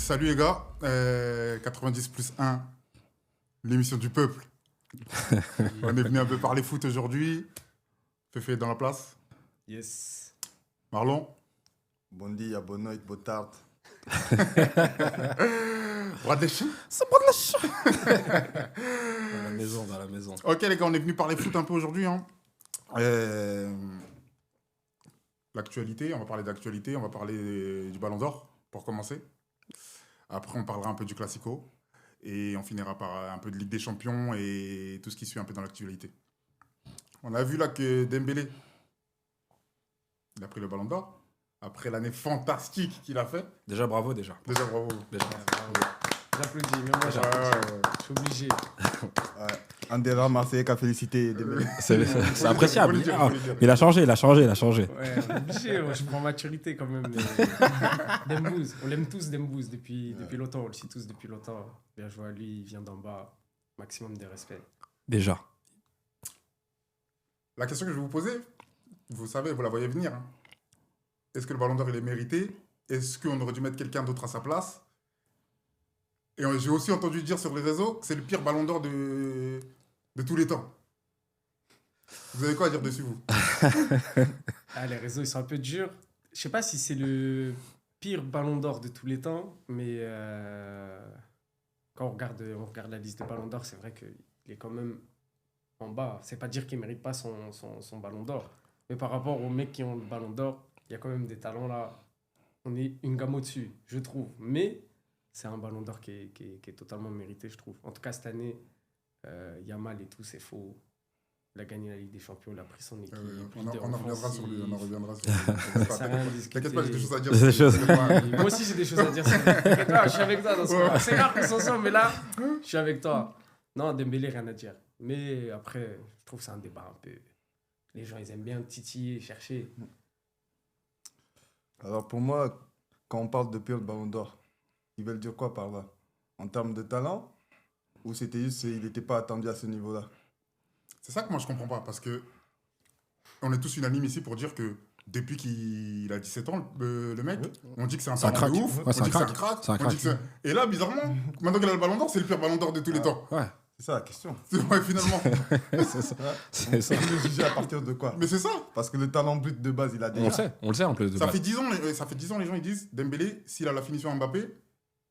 Salut les gars, 90 plus 1, l'émission du peuple. On est venu un peu parler foot aujourd'hui. Fefe est dans la place. Yes. Marlon. Bon dia, bonne nuit, bonne tard. Bras de chien. C'est pas de la chien. Dans la maison. Ok les gars, on est venu parler foot un peu aujourd'hui. Hein. L'actualité, on va parler d'actualité, on va parler du Ballon d'Or pour commencer. Après, on parlera un peu du Classico. Et on finira par un peu de Ligue des Champions et tout ce qui suit un peu dans l'actualité. On a vu là que Dembélé, il a pris le Ballon d'Or. Après l'année fantastique qu'il a fait. Déjà, bravo, déjà. Déjà, bravo. Déjà. J'applaudis, mais moi j'applaudis. Je suis obligé. Un des rares Marseillais qui a félicité Dembélé. C'est appréciable. Faut le dire, Ah, faut le dire. il a changé. Ouais, on est obligé. Je prends maturité quand même. Dembouz, on l'aime tous, Dembouz, depuis longtemps. On le suit tous depuis longtemps. Bien joué à lui, il vient d'en bas. Maximum de respect. Déjà. La question que je vais vous poser, vous savez, vous la voyez venir. Hein. Est-ce que le Ballon d'Or, il est mérité? Est-ce qu'on aurait dû mettre quelqu'un d'autre à sa place? Et j'ai aussi entendu dire sur les réseaux que c'est le pire Ballon d'Or de tous les temps. Vous avez quoi à dire dessus, vous? Les réseaux, ils sont un peu durs. Je sais pas si c'est le pire Ballon d'Or de tous les temps, mais quand on regarde la liste de Ballon d'Or, c'est vrai qu'il est quand même en bas. C'est pas dire qu'il mérite pas son Ballon d'Or. Mais par rapport aux mecs qui ont le Ballon d'Or, il y a quand même des talents là. On est une gamme au-dessus, je trouve. Mais c'est un Ballon d'Or qui est totalement mérité, je trouve. En tout cas, cette année, Yamal et tout, c'est faux. Il a gagné la Ligue des Champions, il a pris son équipe. On en reviendra sur lui. On en reviendra sur Ça n'a rien à discuter. T'inquiète pas, j'ai des choses à dire. Des choses. Moi aussi, j'ai des choses à dire. T'inquiète pas, je suis avec toi dans ce cas. C'est rare qu'on s'en sort, mais là, je suis avec toi. Non, Dembélé, rien à dire. Mais après, je trouve que c'est un débat un peu... Les gens, ils aiment bien titiller, chercher. Alors pour moi, quand on parle de pire Ballon d'Or, ils veulent dire quoi par là? En termes de talent? Ou c'était juste qu'il n'était pas attendu à ce niveau-là? C'est ça que moi, je comprends pas. Parce que on est tous unanimes ici pour dire que depuis qu'il a 17 ans, le mec, on dit que c'est un C'est un talent de crack. ouf. Ouais, On c'est dit un que c'est un crack. crack. C'est un On dit que c'est- Et là, bizarrement, maintenant qu'il a le Ballon d'Or, c'est le pire Ballon d'Or de tous les temps. Ouais. C'est ça la question. Ouais, finalement. C'est ça. C'est ça. On peut juger à partir de quoi? Mais c'est ça. Parce que le talent brut de base, il a déjà. On le sait en plus de Ça base. fait 10 ans, les gens ils disent Dembélé, s'il a la finition à Mbappé,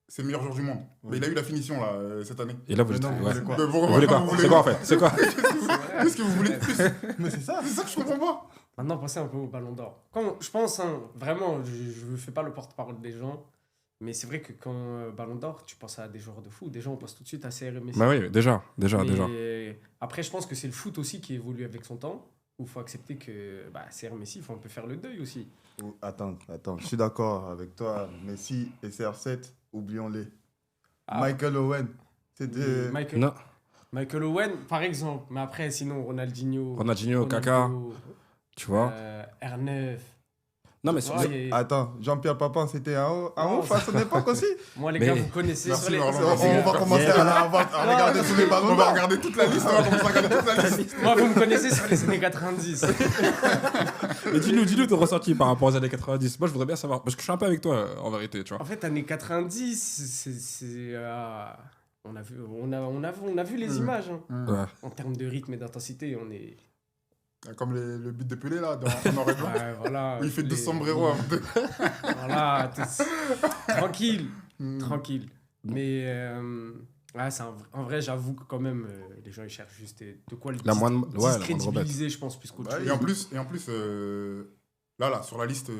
c'est le meilleur joueur du monde. Mais il a eu la finition là, cette année. Et là, vous Mais non, vous ouais. voulez quoi? Mais Vous voulez quoi? C'est quoi en fait? C'est quoi? Qu'est-ce que vous voulez de plus? Mais c'est ça. C'est ça que je comprends pas. Maintenant, pensez un peu au Ballon d'Or. Je pense, vraiment, je ne fais pas le porte-parole des gens, mais c'est vrai que quand Ballon d'Or, tu penses à des joueurs de foot. Des gens, on pense tout de suite à CR Messi. Bah oui, déjà. Mais après, je pense que c'est le foot aussi qui évolue avec son temps, où il faut accepter que CR Messi, il faut un peu faire le deuil aussi. Attends, je suis d'accord avec toi. Messi et CR7, oublions-les. Ah. Michael Owen, c'était... Michael Owen, par exemple. Mais après, sinon, Ronaldinho, Kaka, tu vois. R9. Non, mais Ouais, Attends, Jean-Pierre Papin, c'était un Non, ouf à son époque aussi. Moi, les Mais- gars, vous connaissez Merci, sur les... Marlon. On va commencer à regarder tous les ballons On va d'or. regarder toute la liste, on va commencer à regarder toute la liste. Moi, vous me connaissez sur les années 90. Mais dis-nous ton ressenti par rapport aux années 90. Moi, je voudrais bien savoir. Parce que je suis un peu avec toi, en vérité, tu vois. En fait, années 90, on a vu les images. Hein. Ouais. En termes de rythme et d'intensité, on est... Comme le but de Pelé là, dans Noir et Blanc. Ouais, voilà. Où il fait les- 2 sombreros avant de... Voilà. Tranquille. Tranquille. Mais en vrai, j'avoue que quand même, les gens, ils cherchent juste de quoi le La moindre rebête. discrédibiliser, je pense, plus qu'autre chose. Et en plus là, sur la liste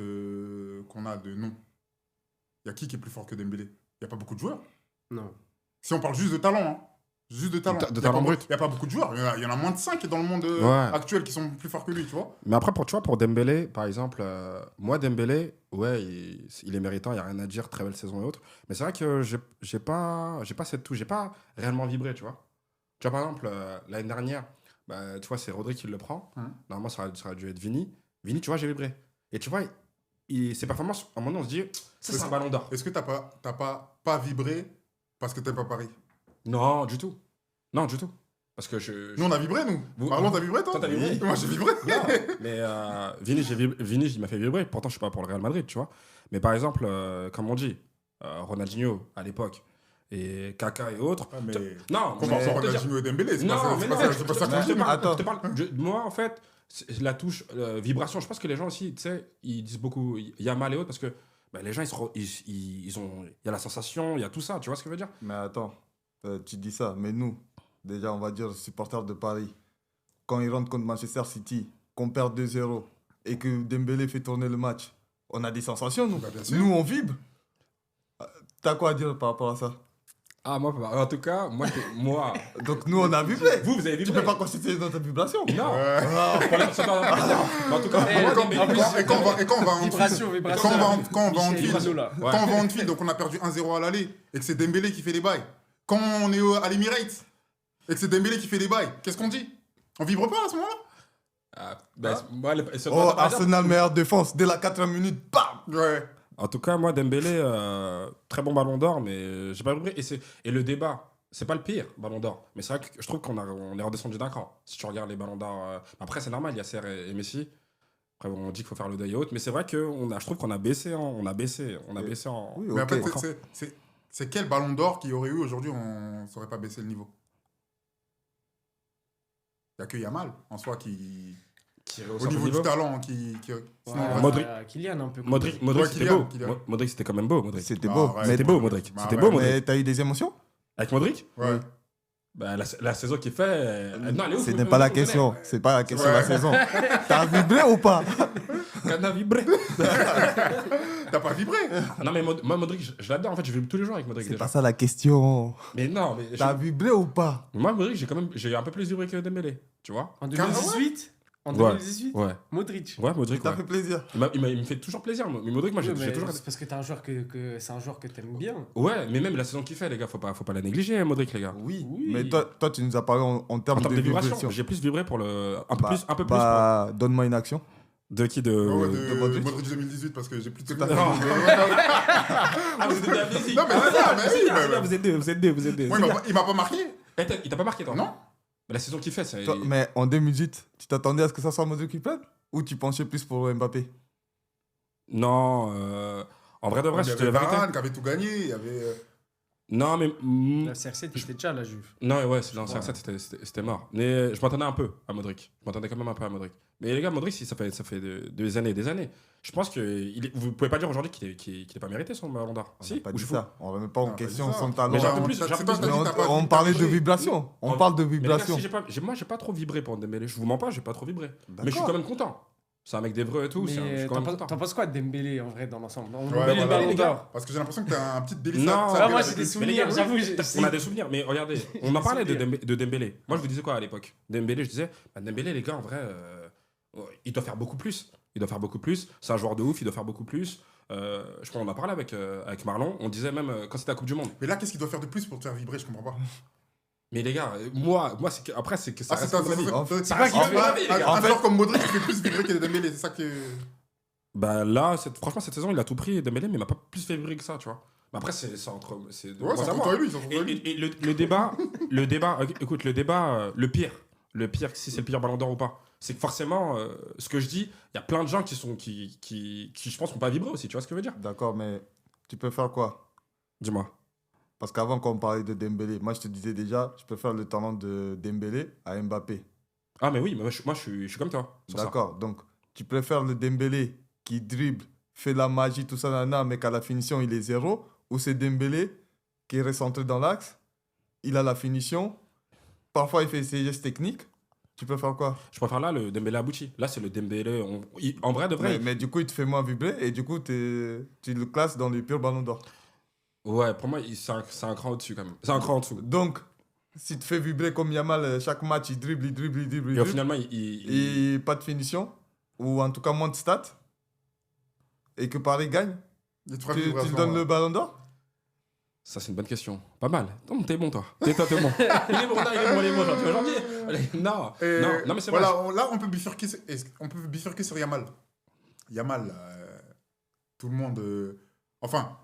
qu'on a de noms, il y a qui est plus fort que Dembélé? Il n'y a pas beaucoup de joueurs. Non. Si on parle juste de talent, hein. Juste de talent. De Il y a talent pas- brut. Il n'y a pas beaucoup de joueurs. Il y en a moins de 5 dans le monde actuel qui sont plus forts que lui, tu vois. Mais après, pour Dembélé, par exemple, moi, Dembélé, ouais, il est méritant, il n'y a rien à dire, très belle saison et autres. Mais c'est vrai que j'ai pas cette touche, j'ai pas réellement vibré, tu vois. Tu vois, par exemple, l'année dernière, tu vois, c'est Rodri qui le prend. Normalement, ça aurait dû être Vini. Vini, tu vois, j'ai vibré. Et tu vois, ses performances, à un moment donné, on se dit, c'est un ballon d'or. Est-ce que t'as pas vibré parce que t'es pas Paris? Non, du tout. Non, du tout. Parce que Nous, on a vibré, nous. Vous- Marlon, t'as vibré, toi? Toi, t'as vibré? Moi, j'ai vibré. Non, mais Vini, il m'a fait vibrer. Pourtant, je suis pas pour le Real Madrid, tu vois. Mais par exemple, comme on dit, Ronaldinho à l'époque, et Kaka et autres. Ouais, mais Non, comment mais ça, pour te dire- Ronaldinho et Dembélé, c'est Non, pas ça, mais c'est non, pas ça, c'est pas ça que je je te dis. parle, Attends. je te parle- moi, en fait, la touche vibration, je pense que les gens aussi, tu sais, ils disent beaucoup Yamal et autres parce que bah, les gens, ils ont, il y a la sensation, il y a tout ça, tu vois ce que je veux dire? Mais attends, tu dis ça, mais nous, déjà, on va dire supporters de Paris, quand ils rentrent contre Manchester City, qu'on perd 2-0 et que Dembélé fait tourner le match, on a des sensations, nous. Bah, bien sûr. Nous, on vibre. T'as quoi à dire par rapport à ça? Ah, moi, en tout cas, moi, Donc, nous, on a vibré. vous avez Tu vibré. peux pas constituer notre vibration. Non. Ouais. Pour les- c'est pas- mais en tout cas, Eh, moi, en mais- plus, Et quand on va en Vibration. Quand on va en Michel Anfield, Vibration. Ouais. quand on va en Anfield, donc on a perdu 1-0 à l'aller, et que c'est Dembélé qui fait les bails. Quand on est à l'Emirates, et que c'est Dembélé qui fait les bails, qu'est-ce qu'on dit? On vibre pas à ce moment-là? Ah, ben, moi, Oh, Arsenal, meilleure défense. Dès la 4e minute, bam! Ouais. En tout cas, moi, Dembélé, très bon ballon d'or, mais j'ai pas compris. Et le débat, c'est pas le pire ballon d'or. Mais c'est vrai que je trouve on est redescendu d'un cran. Si tu regardes les ballons d'or. Après, c'est normal, il y a CR et Messi. Après, on dit qu'il faut faire le deuil et autres. Mais c'est vrai que je trouve qu'on a baissé. On a baissé en. Oui, Mais ok. en fait, c'est quel ballon d'or qu'il y aurait eu aujourd'hui, on ne saurait pas baisser le niveau? Il n'y a que Yamal, en soi, qui... Au niveau du talent, sinon, Ouais, Modric. Kylian, un peu. Modric, Ouais, c'était Kylian, beau. Kylian. Modric, c'était quand même beau. Modric. C'était Ah, beau. ouais. Mais, C'était beau, Modric. Bah, C'était ouais. beau, Modric. mais t'as eu des émotions? Avec Modric Ouais. bah, la saison qu'il fait. Non, elle est ouf, Ce vous- n'est pas la vous- question. C'est pas la question de Ouais. la saison. T'as vibré ou pas? Qu'on a vibré. T'as pas vibré? Non, mais moi, Modric, je l'adore. En fait, je vibre tous les jours avec Modric. C'est déjà. pas ça la question. Mais non, mais. T'as vibré ou pas? Moi, Modric, j'ai un peu plus vibré que Dembélé. Tu vois? En 2018 En Ouais. 2018 Ouais. Modric. Ouais, Modric. Ça Ouais. fait plaisir. Il me fait toujours plaisir. Mais Modric, moi, Ouais, j'ai mais toujours. c'est parce que t'es un joueur c'est un joueur que t'aimes bien. Ouais, mais même la saison qu'il fait, les gars, faut pas la négliger, hein, Modric, les gars. Oui. Oui. Mais toi, tu nous as parlé en termes En termes de de vibration, vibration. j'ai plus vibré pour le. Un peu Bah, plus. Un peu bah, donne-moi une action. plus. De qui de. Ouais, de de Modric. Modric 2018, parce que j'ai plus de... Tout à fait. Non. Ah, vous êtes deux amnésiques. Non, mais c'est ça, mais oui, mais- Vous êtes deux. Moi, il m'a pas marqué. Eh, il t'a pas marqué, toi? Non. Mais la saison qu'il fait, c'est. Toi, mais en 2018, tu t'attendais à ce que ça soit Modric qui prenne? Ou tu penchais plus pour Mbappé? Non, en vrai de vrai, Il y c'était avait la vérité. Varane qui avait tout gagné, il y avait... Non, mais. La CR7, était déjà la Juve. Non, ouais, c'est dans CR7, c'était mort. Mais je m'attendais un peu à Modric. Je m'attendais quand même un peu à Modric. Mais les gars, Modric, ça fait des années et des années. Je pense que vous pouvez pas dire aujourd'hui qu'il n'est pas mérité son ballon d'or. On Si, n'a pas ou dit je fous. ça. On remet pas en Non, question pas dit ça. son talent. Mais j'ai un peu on- plus- c'est j'ai un peu toi, plus- t'as dit, Mais t'as pas- on t'as parlait pas de joué. vibration. On On- parle de Mais les gars, vibration. si moi, j'ai pas trop vibré pour Dembélé. Je vous mens pas, j'ai pas trop vibré. Mais je suis D'accord. quand même content. C'est un mec d'Evreux et tout. Je suis Mais quand même t'en content. penses quoi de Dembélé en vrai dans l'ensemble Ouais, Dembélé, le voilà, ballon les gars. d'or. Parce que j'ai l'impression que t'as un petit délice. Non. ça, Ah, moi, avec j'ai les- des souvenirs, les gars, j'avoue. On a des souvenirs, mais regardez, on en parlait souvenirs. de Dembélé. Moi, je vous disais quoi à l'époque? Dembélé, je disais, bah, Dembélé, les gars, en vrai, il doit faire beaucoup plus. Il doit faire beaucoup plus. C'est un joueur de ouf, il doit faire beaucoup plus. Je crois qu'on en a parlé avec Marlon. On disait même quand c'était la Coupe du Monde. Mais là, qu'est-ce qu'il doit faire de plus pour te faire vibrer? Je comprends pas. Mais les gars, moi après, c'est que ça Ah, c'est reste ça, mon avis. c'est quoi qui un- fait un- la vie, les gars? un En fait- joueur comme Modric, il fait plus vibrer que Dembélé, c'est ça que... Bah là, franchement, cette saison, il a tout pris, Dembélé, mais il m'a pas plus fait vibrer que ça, tu vois. Mais après, c'est entre. Ouais, c'est moi, entre moi. toi et lui, c'est entre toi et lui. Et le débat, écoute, le débat, le pire, si c'est le pire ballon d'or ou pas, c'est que forcément, ce que je dis, il y a plein de gens qui je pense, n'ont pas vibré aussi, tu vois ce que je veux dire? D'accord, mais tu peux faire quoi? Dis-moi. Parce qu'avant, quand on parlait de Dembélé, moi, je te disais déjà, je peux faire le talent de Dembélé à Mbappé. Ah, mais oui, moi, je suis comme toi. sur ça. D'accord, donc tu préfères le Dembélé qui dribble, fait la magie, tout ça, nana, mais qu'à la finition, il est zéro, ou c'est Dembélé qui est recentré dans l'axe, il a la finition, parfois il fait ses gestes techniques, tu peux faire quoi? Je préfère là le Dembélé abouti. Là, c'est le Dembélé. En vrai, de vrai. Mais du coup, il te fait moins vibrer, et du coup, tu le classes dans les purs ballons d'or. Ouais, pour moi, c'est un cran au-dessus quand même. C'est un cran en dessous. Donc, si tu te fais vibrer comme Yamal, chaque match, il dribble, Et au dribble, finalement, et pas de finition, ou en tout cas moins de stats, et que Paris gagne, Il te fera tu vibrer à ce lui donnes moment-là. le ballon d'or? Ça, c'est une bonne question. Pas mal. Non, t'es bon, toi. T'es bon. Il est bon, là, il est bon. Tu vois, aujourd'hui. Non, Et non, mais c'est voilà, vrai. là, on peut bifurquer sur Yamal. Yamal, tout le monde... Enfin,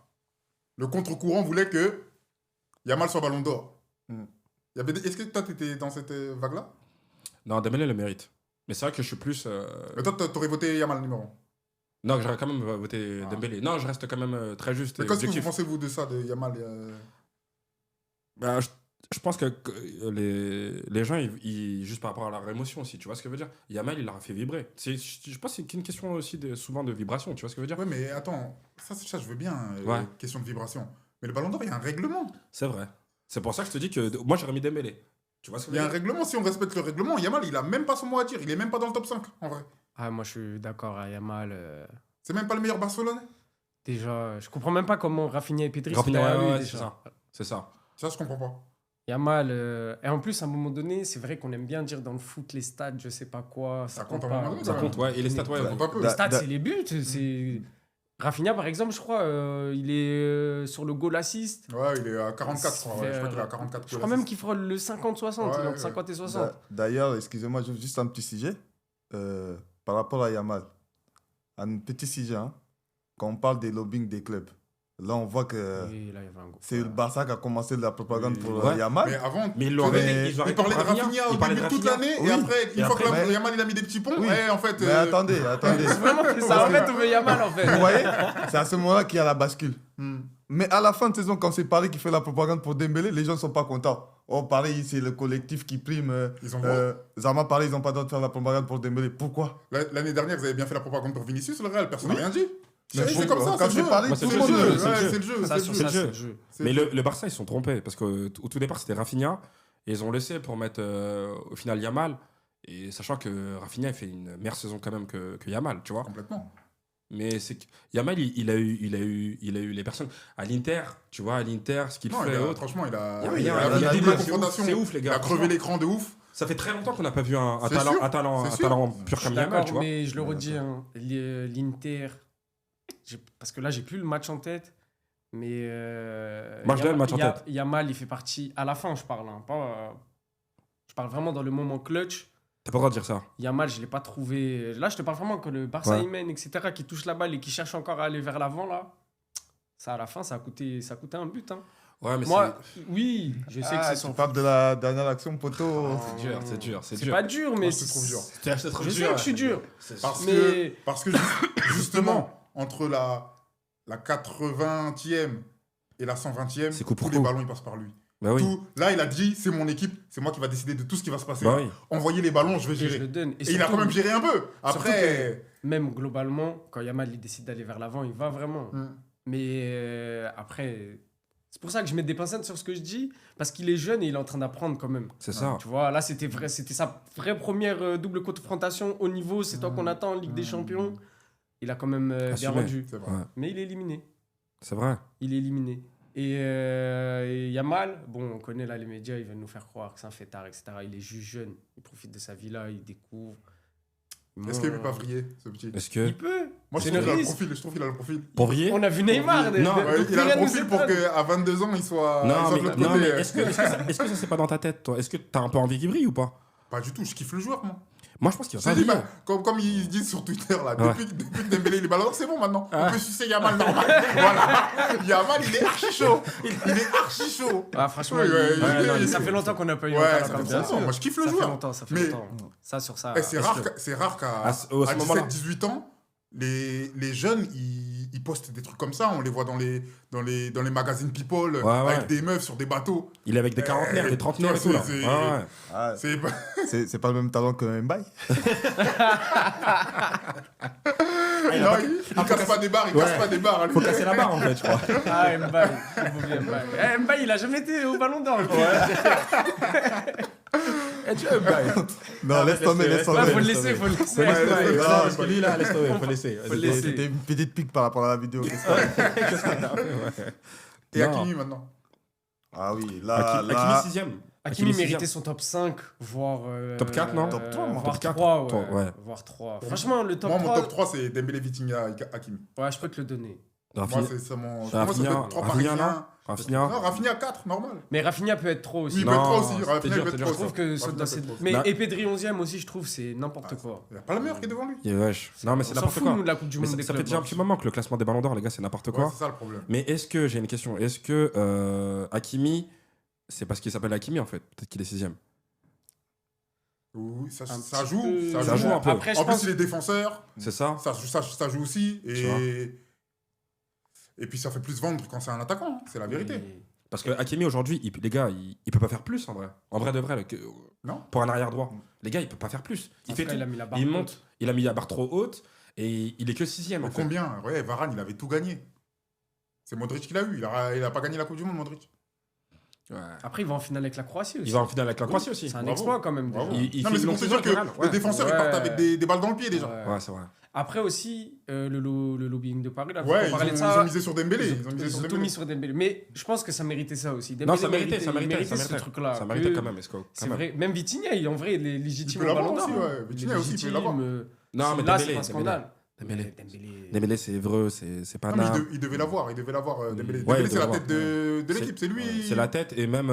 le contre-courant voulait que Yamal soit ballon d'or. Est-ce que toi, t'étais dans cette vague-là? Non, Dembélé le mérite. Mais c'est vrai que je suis plus. Mais toi, t'aurais voté Yamal numéro 1. Non, j'aurais quand même voté Ah. Dembélé. Non, je reste quand même très juste. Mais et qu'est-ce que vous objectif. pensez, vous, de ça, de Yamal Bah, je pense que les gens, juste par rapport à leur émotion aussi, tu vois ce que je veux dire. Yamal, il l'a fait vibrer. Je pense que c'est une question aussi souvent de vibration, tu vois ce que je veux dire. Ouais, mais attends, ça, je veux bien, Ouais. question de vibration. Mais le ballon d'or, il y a un règlement. C'est vrai. C'est pour ça que je te dis que moi, j'aurais mis Dembélé. Tu vois ce que Il je y a veux un dire. règlement. Si on respecte le règlement, Yamal, il a même pas son mot à dire. Il est même pas dans le top 5, en vrai. Ah, moi, je suis d'accord à Yamal. C'est même pas le meilleur Barcelonais. Déjà, je comprends même pas comment Rafinha et Pedri sont Rafinha, derrière lui, ouais, déjà. c'est ça. C'est ça. Ça, je comprends pas. Yamal, et en plus, à un moment donné, c'est vrai qu'on aime bien dire dans le foot, les stats, je sais pas quoi, ça Ça compte compte à un pas. moment donné, Ça Ouais. compte, ouais. Et les stats, ouais. Ouais. compte un peu. Les stats, Da- c'est les buts. C'est... Rafinha, par exemple, je crois, il est sur le goal assist. Ouais, il est à 44, je crois. Ouais, je crois qu'il est à 44. Je crois même qu'il frôle le 50-60, Ouais, donc ouais. 50 et 60. D'ailleurs, excusez-moi, juste un petit sujet. Par rapport à Yamal, un petit sujet. Hein. Quand on parle des lobbying des clubs, là, on voit que Oui, là, il y avait un gros. c'est le Barça qui a commencé la propagande Oui. pour Ouais. Yamal. Mais avant, Mais ils tu l'ont vois, arrêté. Ils ont il arrêté parlait de pour Rafinha au Ils parlaient de début de toute Rafinha. l'année. Oui. Et après, Et une fois après, que Yamal il a mis des petits ponts, Oui. ouais, en fait. Mais attendez. C'est vraiment que ça. En fait, on veut Yamal, en Vous fait. voyez, c'est à ce moment-là qu'il y a la bascule. hmm. Mais à la fin de saison, quand c'est Paris qui fait la propagande pour Dembélé, les gens ne sont pas contents. Oh, Paris, c'est le collectif qui prime. Ils ont Zama, Paris, ils n'ont pas le droit de faire la propagande pour Dembélé. Pourquoi? L'année dernière, vous avez bien fait la propagande pour Vinicius, le Real. Personne n'a Oui. rien dit. Mais C'est comme ça, quand c'est le c'est jeu. Paris, Bah, tout c'est le le monde. jeu, Ouais, c'est le jeu. c'est le jeu. Ça, c'est sur le ça, jeu. c'est le jeu. C'est Mais le jeu. le Barça, ils sont trompés parce qu'au tout départ, c'était Rafinha et ils ont laissé pour mettre au final Yamal. Et sachant que Rafinha il fait une meilleure saison quand même que Yamal, tu vois. Complètement. Mais c'est que Yamal, il a eu les personnes à l'Inter, tu vois, à l'Inter, ce qu'il Non, fait et autres. franchement, il a. Il y a il rien, a il y a fait des double matchs, confrontation. c'est ouf, les Il gars. a crevé l'écran de ouf. Ça fait très longtemps qu'on n'a pas vu un C'est talent, sûr, un talent, c'est un sûr. talent pur Je suis comme Yamal, tu d'accord, vois. mais je le redis, hein, l'Inter, parce que là, j'ai plus le match en tête. Mais. Moi, je l'ai, le match en tête. Yamal, il fait partie. À la fin, je parle. Hein, pas, je parle vraiment dans le moment clutch. T'as pas le droit de dire ça. Yamal, je ne l'ai pas trouvé. Là, je te parle vraiment que le Barça, Ouais. il mène, etc., qui touche la balle et qui cherche encore à aller vers l'avant, là. Ça, à la fin, ça a coûté un but. Hein. Ouais, mais Moi, oui, je sais que c'est Tu son. parles de la dernière action, poteau. c'est dur, c'est dur, c'est C'est dur. pas dur, mais. Moi, je te trouve dur. C'est trop Je sais que je suis dur. Parce Mais- que, justement, entre la 80e et la 120e, C'est coup pour tous les coup. ballons, ils passent par lui. Bah oui. Là, il a dit, c'est mon équipe, c'est moi qui va décider de tout ce qui va se passer. Bah oui. Envoyez les ballons, je vais Et je gérer. le donne. Et il a surtout- quand même géré un peu. Après, Même globalement, quand Yamal il décide d'aller vers l'avant, il va vraiment. Hmm. Mais après, c'est pour ça que je mets des pincettes sur ce que je dis, parce qu'il est jeune et il est en train d'apprendre quand même. C'est ça. Tu vois, là, c'était sa vraie première double confrontation au niveau. C'est toi qu'on attend en Ligue des Champions. Il a quand même bien Assumé. rendu. c'est vrai. Ouais. Mais il est éliminé. C'est vrai. Il est éliminé. Et Yamal, bon, on connaît là les médias, ils veulent nous faire croire que c'est un fêtard, etc. Il est juste jeune. Il profite de sa vie là, il découvre. Est-ce qu'il peut pas vriller, ce petit Est-ce que Il peut. Moi, je C'est trouve le qu'il a le risque. profil. Je trouve qu'il a le profil. pour vriller On a vu Neymar. Non, donc Ouais, plus il a le rien nous profil pour étonne. qu'à 22 ans, il soit Non, de mais, l'autre non, côté. mais est-ce que ça c'est pas dans ta tête, toi? Est-ce que t'as un peu envie qu'il brille ou pas? Pas du tout, je kiffe le joueur, moi. Moi, je pense qu'il va Je pas te dis, briller. comme ils disent sur Twitter, là, Ouais. depuis que Dembélé il est ballon d'or, c'est bon maintenant. Ah. On peut sucer Yamal normal. Voilà. Yamal, il est archi chaud. Il est archi chaud. Ah, franchement, Ouais, ouais, ouais, ça ouais. fait longtemps qu'on n'a pas eu Ouais, un talent ça comme fait ça. longtemps. Moi, je kiffe le Ça fait joueur. longtemps, ça fait Mais- longtemps. Ça, sur ça. Eh, c'est rare qu'à À ce moment-là. 17-18 ans, les jeunes, ils postent des trucs comme ça. On les voit dans les magazines People, Ouais, avec ouais. des meufs sur des bateaux. Il est avec des quarantenaires, des trentenaires et tu tout vois, là. c'est- Ouais, ouais. Ah, C'est pas... c'est pas le même talent que Mbaye. Non, il casse pas des barres, il casse Ouais. pas des barres. lui. Faut casser la barre en fait, je crois. Ah, Mbaye. Il vaut bien Mbaye. Eh, Mbaye, il a jamais été au ballon d'or. Eh, tu vois, Mbaye. Non, laisse tomber, laisse Ouais, tomber. faut le laisser, faut le laisser. Faut laisser, Ouais, ouais, ouais, parce que lui là, laisse tomber, faut laisser. Faut Vas-y, laisser. C'était une petite pique par rapport à la vidéo. Qu'est-ce que Et Non. Hakimi maintenant. Ah oui, là, Hakimi là. 6ème. Hakimi méritait son top 5, voire. Top 4, non Top 3, moi. Voire Top 4. 3, ouais. Ouais. Voire 3. Franchement, le top Moi, 3. mon top 3, c'est Dembélé, Vitinha, Hakimi. Ouais, je peux te le donner. Moi, Rafinha, c'est mon. Rafinha, Moi, ça fait 3 Rafinha, parisiens. Rafinha. Non, Rafinha 4, normal. Mais Rafinha peut être trop aussi. Oui, il peut Non, être 3 aussi. c'était Rafinha dur, peut c'était être dur. Je trouve 3 que aussi. ça Rafinha doit peut être être- 3. Mais Bah- et Pedri 11ème aussi, je trouve, c'est n'importe quoi. Il n'y a pas le meilleur qui est devant lui. Yeah, wesh. Non, mais c'est On s'en n'importe fout, quoi. nous, de la Coupe du Mais Monde ça des fait clubs. déjà un petit moment que le classement des ballons d'or, les gars, c'est n'importe Ouais, quoi. c'est ça le problème. Mais est-ce que, j'ai une question, est-ce que Hakimi, c'est parce qu'il s'appelle Hakimi en fait? Peut-être qu'il est 6ème. Oui, ça Un ça petit joue. peu. Ça Ça joue. joue un peu. Après, je En plus, pense. il est défenseur. C'est ça. Ça joue aussi. Tu vois. Et puis, ça fait plus vendre quand c'est un attaquant. Hein, c'est la vérité. Oui. Parce que Hakimi aujourd'hui, les gars, il peut pas faire plus en vrai. En vrai de vrai, Non. pour un arrière droit, les gars, il peut pas faire plus. Il En fait tout cas, tout. il a mis la barre Il haute. monte. Il a mis la barre trop haute et il est que 6ème en Mais fait. combien? Ouais, Varane, il avait tout gagné. C'est Modric qui l'a eu. Il a pas gagné la Coupe du Monde, Modric. Ouais. Après, il va en finale avec la Croatie aussi. Il va en finale avec la Croatie aussi. C'est un Bravo. exploit quand même. Bravo. déjà. Il Non, fait mais c'est une pour te saison dire que générale, le ouais. défenseur, il Ouais. part avec des balles dans le pied déjà. Ouais. Ouais, c'est vrai. Après aussi, le lobbying de Paris, là, Ouais, on parlait de ils ça. ont misé sur Dembélé. Ils ont misé Ils sur ont tout Dembélé. mis sur Dembélé. Mais je pense que ça méritait ça aussi. Non, Dembélé ça méritait, il méritait ce ça truc-là. Ça méritait Que- quand même, Esco. C'est vrai. Même Vitinha, en vrai, il est Il légitime peut au l'avoir Ballon aussi, d'Or. ouais. Vitinha aussi, il peut l'avoir. Non, mais là, Dembélé, c'est pas un scandale. Dembélé. Dembélé. Dembélé, c'est Évreux, c'est pas Non, mais Naples. il devait l'avoir. Il devait l'avoir, Dembélé. Ouais, Dembélé, il c'est la devait tête de l'équipe. C'est lui. C'est la tête et même,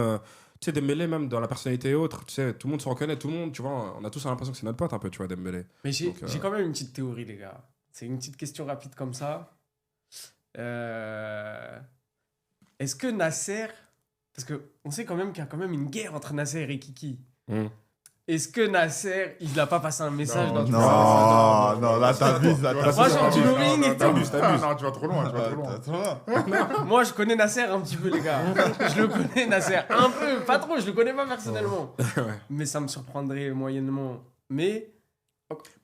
tu sais, Dembélé, même dans la personnalité et autres, tu sais, tout le monde se reconnaît, tout le monde, tu vois, on a tous l'impression que c'est notre pote un peu, tu vois, Dembélé. Mais j'ai Donc, j'ai quand même une petite théorie, les gars. C'est une petite question rapide comme ça. Est-ce que Nasser... Parce qu'on sait quand même qu'il y a quand même une guerre entre Nasser et Kiki. Hum. Est-ce que Nasser, il n'a pas passé un message dans tout ça Non, là, t'abuses. Là, Moi, Moi, genre, du lobbying et tout. T'abuses. Non, tu vas trop loin. Tu vas trop loin. Moi, je connais Nasser un petit peu, les gars. Je le connais, Nasser. Un peu, pas trop, je le connais pas personnellement. Mais ça me surprendrait moyennement. Mais...